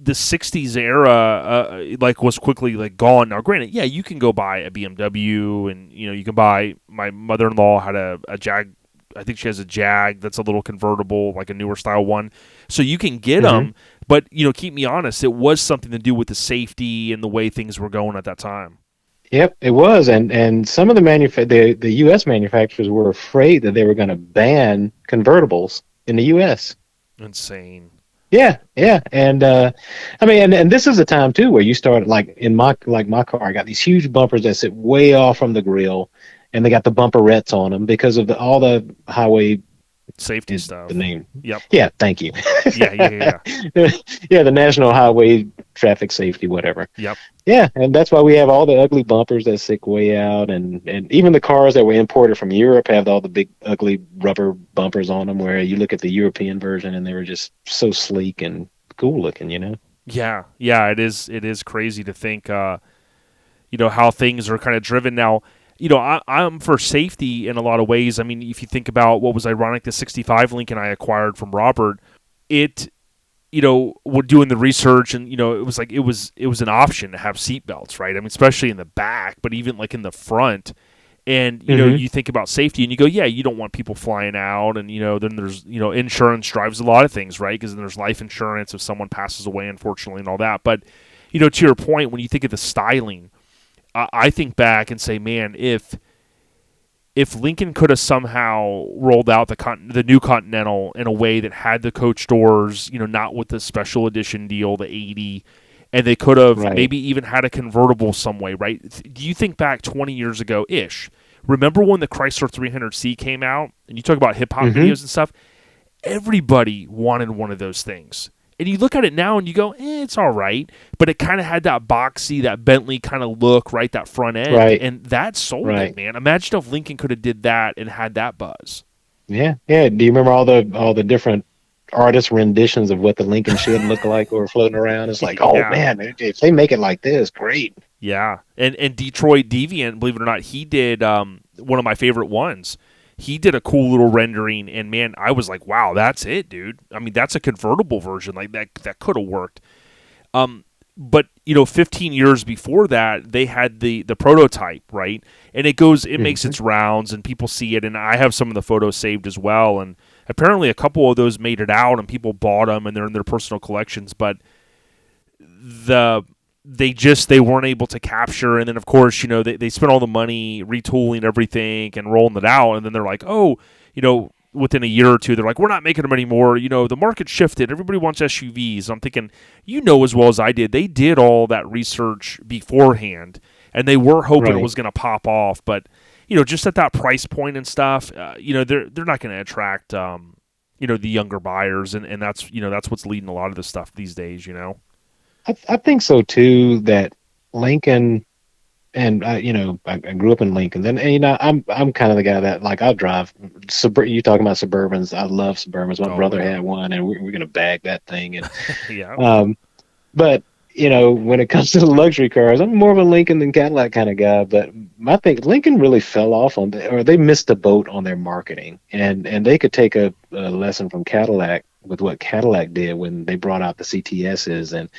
the 60s era like was quickly like gone. Now granted, yeah, you can go buy a BMW, and you can buy, my mother-in-law had a Jag. I think she has a Jag that's a little convertible, like a newer style one, so you can get Hmm. them. But keep me honest, it was something to do with the safety and the way things were going at that time. Yep, it was, and some of the U.S. manufacturers were afraid that they were going to ban convertibles in the U.S. Insane. Yeah, yeah, and I mean, and this is a time too where you start like my car. I got these huge bumpers that sit way off from the grill, and they got the bumperettes on them because of all the highway. Safety The stuff. name. Yep. Yeah, thank you. Yeah, yeah, yeah. Yeah, the National Highway Traffic Safety, whatever. Yep. Yeah, and that's why we have all the ugly bumpers that stick way out, and even the cars that were imported from Europe have all the big ugly rubber bumpers on them. Where you look at the European version, and they were just so sleek and cool looking. Yeah, yeah, it is crazy to think how things are kind of driven now. I'm for safety in a lot of ways. I mean, if you think about what was ironic, the 65 Lincoln I acquired from Robert, it we're doing the research, and it was like it was an option to have seat belts, right? I mean, especially in the back, but even like in the front. And Hmm. you think about safety, and you go, yeah, you don't want people flying out, and then there's insurance drives a lot of things, right? Because then there's life insurance if someone passes away, unfortunately, and all that. But to your point, when you think of the styling, I think back and say, man, if Lincoln could have somehow rolled out the new Continental in a way that had the coach doors, not with the special edition deal, the 80, and they could have Right. maybe even had a convertible some way, right? Do you think back 20 years ago-ish? Remember when the Chrysler 300C came out, and you talk about hip-hop Mm-hmm. videos and stuff? Everybody wanted one of those things. And you look at it now and you go, it's all right. But it kind of had that boxy, that Bentley kind of look, right? That front end. Right. And that sold Right. it, man. Imagine if Lincoln could have did that and had that buzz. Yeah. Yeah. Do you remember all the different artist renditions of what the Lincoln should look like or floating around? It's like, oh Yeah. man, if they make it like this, great. Yeah. And Detroit Deviant, believe it or not, he did one of my favorite ones. He did a cool little rendering, and man, I was like, wow, that's it, dude. I mean, that's a convertible version. Like that could have worked. But 15 years before that, they had the prototype, right? And it makes its rounds, and people see it. And I have some of the photos saved as well. And apparently, a couple of those made it out, and people bought them, and they're in their personal collections. But they weren't able to capture. And then, of course, they spent all the money retooling everything and rolling it out. And then they're like, oh, within a year or two, they're like, we're not making them anymore. The market shifted. Everybody wants SUVs. I'm thinking, as well as I did, they did all that research beforehand, and they were hoping Right. it was going to pop off. But, just at that price point and stuff, they're not going to attract, the younger buyers. And that's, that's what's leading a lot of this stuff these days, I think so too. That Lincoln, and I grew up in Lincoln. And I'm kind of the guy that, like, I'll drive. You talking about Suburbans? I love Suburbans. My Oh, brother yeah. had one, and we're gonna bag that thing. And Yeah. but when it comes to the luxury cars, I'm more of a Lincoln than Cadillac kind of guy. But I think Lincoln really fell off or they missed the boat on their marketing, and they could take a lesson from Cadillac with what Cadillac did when they brought out the CTSs. And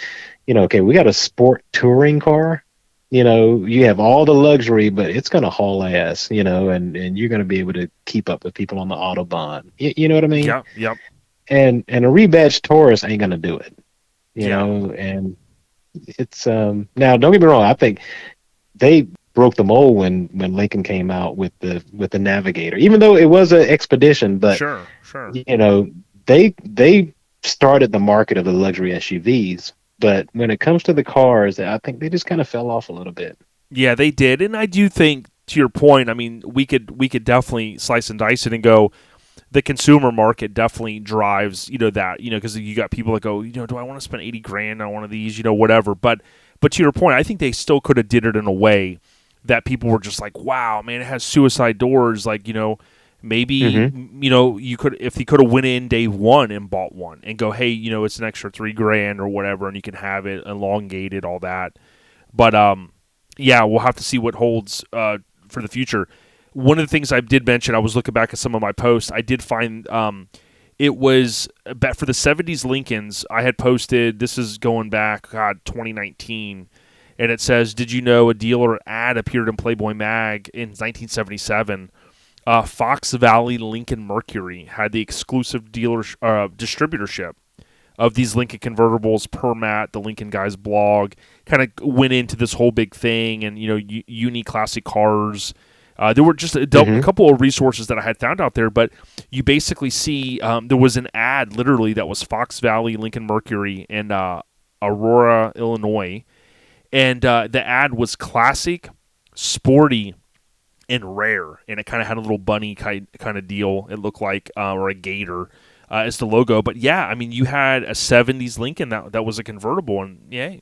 okay, we got a sport touring car. You have all the luxury, but it's going to haul ass, and you're going to be able to keep up with people on the Autobahn. You know what I mean? Yep. And a rebadged Taurus ain't going to do it, Yeah. and it's, now don't get me wrong. I think they broke the mold when Lincoln came out with the Navigator, even though it was an Expedition, but Sure. they started the market of the luxury SUVs. But when it comes to the cars, I think they just kind of fell off a little bit. Yeah, they did, and I do think, to your point, I mean, we could definitely slice and dice it and go, the consumer market definitely drives, that, because you got people that go, do I want to spend $80,000 on one of these, whatever. But to your point, I think they still could have did it in a way that people were just like, wow, man, it has suicide doors, like, maybe, you could, if you could have went in day one and bought one and go, hey, it's an extra $3,000 or whatever, and you can have it elongated, all that. But, yeah, we'll have to see what holds for the future. One of the things I did mention, I was looking back at some of my posts, I did find it was for the 70s Lincolns, I had posted, this is going back, 2019, and it says, did you know a dealer ad appeared in Playboy Mag in 1977? Fox Valley Lincoln Mercury had the exclusive distributorship of these Lincoln convertibles per Matt, the Lincoln Guys blog. Kind of went into this whole big thing, and uni classic cars. There were just a couple of resources that I had found out there, but you basically see there was an ad literally that was Fox Valley Lincoln Mercury in Aurora, Illinois, and the ad was classic, sporty, and rare, and it kind of had a little bunny kind of deal. It looked like, or a gator, as the logo. But yeah, I mean, you had a '70s Lincoln that was a convertible, and yeah,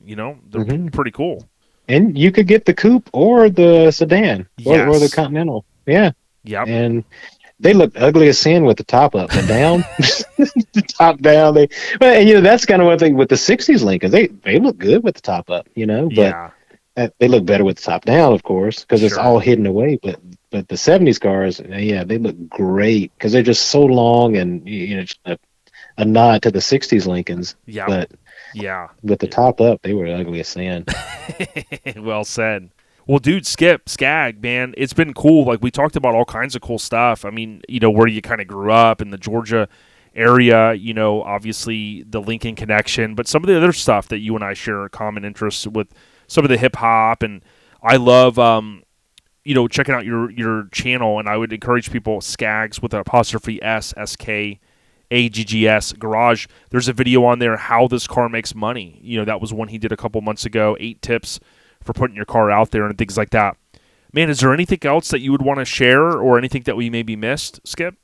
they're pretty cool. And you could get the coupe or the sedan, or the Continental. Yeah, Yep. And they look ugly as sin with the top up, but down, the top down. That's kind of one thing with the '60s Lincolns. They look good with the top up, but. Yeah. They look better with the top down, of course, because it's Sure. all hidden away. But the '70s cars, yeah, they look great because they're just so long, and just a nod to the '60s Lincolns. Yeah. But Yeah. with the top up, they were ugly as sin. Well said. Well, dude, Skagg, man, it's been cool. Like, we talked about all kinds of cool stuff. I mean, where you kind of grew up in the Georgia area, obviously the Lincoln connection, but some of the other stuff that you and I share common interests with, some of the hip hop, and I love, checking out your channel, and I would encourage people, Skaggs with an apostrophe S, SK, AGGS Garage. There's a video on there how this car makes money. That was one he did a couple months ago. 8 tips for putting your car out there and things like that. Man, is there anything else that you would want to share or anything that we maybe missed, Skip?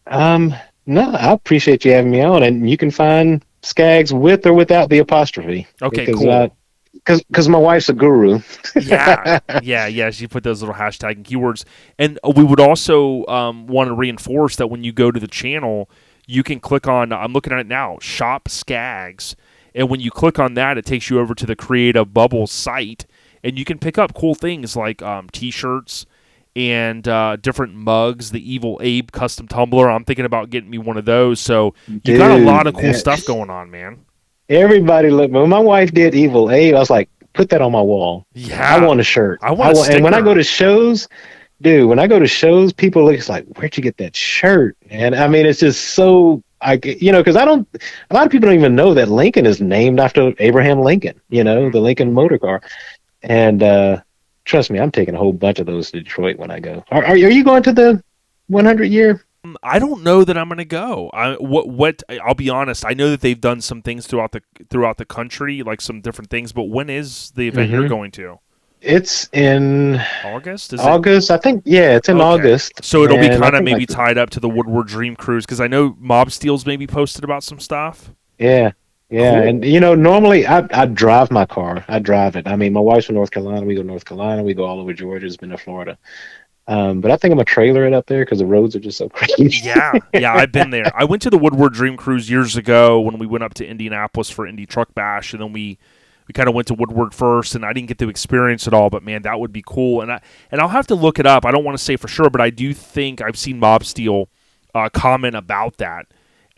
No, I appreciate you having me on, and you can find Skaggs with or without the apostrophe. Okay, cool. Because my wife's a guru. Yeah. She put those little hashtag and keywords. And we would also want to reinforce that when you go to the channel, you can click on, I'm looking at it now, Shop Skaggs. And when you click on that, it takes you over to the Creative Bubbles site. And you can pick up cool things like T-shirts and different mugs, the Evil Abe custom tumbler. I'm thinking about getting me one of those. So you got a lot of cool stuff going on, man. Everybody look. When my wife did Evil Abe, I was like, put that on my wall. Yeah. I want a shirt. I want a sticker. And when I go to shows, people look like, where'd you get that shirt? And I mean, it's just so, because a lot of people don't even know that Lincoln is named after Abraham Lincoln, the Lincoln motor car. And trust me, I'm taking a whole bunch of those to Detroit when I go. Are you going to the 100 year? I don't know that I'm going to go. I'll be honest. I know that they've done some things throughout the country, like some different things. But when is the event you're going to? It's in August. August, I think. Yeah, it's in August. So it'll be kind of maybe tied up to the Woodward Dream Cruise because I know Mob Steel's maybe posted about some stuff. Yeah. Yeah, cool. And normally I drive my car. I drive it. I mean, my wife's from North Carolina. We go to North Carolina. We go all over Georgia. It's been to Florida. But I think I'm a trailer it up there because the roads are just so crazy. Yeah, I've been there. I went to the Woodward Dream Cruise years ago when we went up to Indianapolis for Indy Truck Bash, and then we kind of went to Woodward first, and I didn't get to experience it all. But man, that would be cool. And I'll have to look it up. I don't want to say for sure, but I do think I've seen Mob Steel comment about that.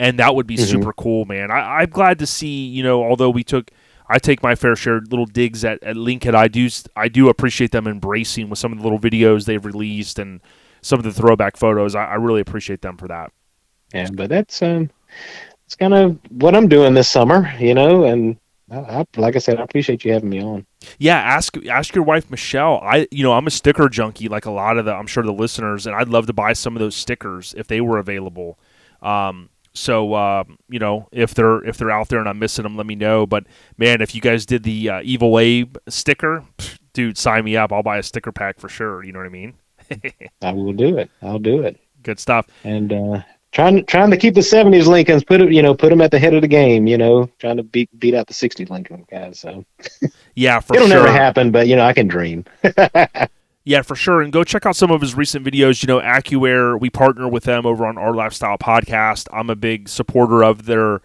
And that would be super cool, man. I'm glad to see, although I take my fair share little digs at Lincoln, I do appreciate them embracing with some of the little videos they've released and some of the throwback photos. I really appreciate them for that. Yeah, but that's it's kind of what I'm doing this summer, and I, like I said, I appreciate you having me on. Yeah, ask your wife Michelle. I'm a sticker junkie like a lot of I'm sure the listeners, and I'd love to buy some of those stickers if they were available. So, if they're out there and I'm missing them, let me know. But, man, if you guys did the Evil Abe sticker, dude, sign me up. I'll buy a sticker pack for sure. You know what I mean? I will do it. I'll do it. Good stuff. And trying to keep the 70s Lincolns, put them at the head of the game, trying to beat out the 60s Lincoln guys. So, yeah, for sure. It'll never happen, but, I can dream. Yeah, for sure. And go check out some of his recent videos. AccuAir, we partner with them over on Our Lifestyle Podcast. I'm a big supporter of their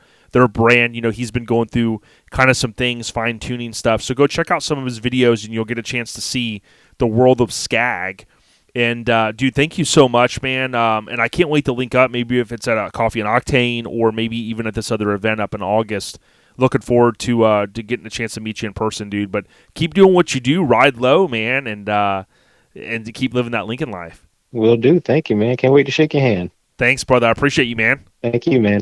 brand. He's been going through kind of some things, fine-tuning stuff. So go check out some of his videos, and you'll get a chance to see the world of Skagg. And, dude, thank you so much, man. And I can't wait to link up, maybe if it's at a Coffee and Octane or maybe even at this other event up in August. Looking forward to getting a chance to meet you in person, dude. But keep doing what you do. Ride low, man, and to keep living that Lincoln life. Will do. Thank you, man. Can't wait to shake your hand. Thanks, brother. I appreciate you, man. Thank you, man.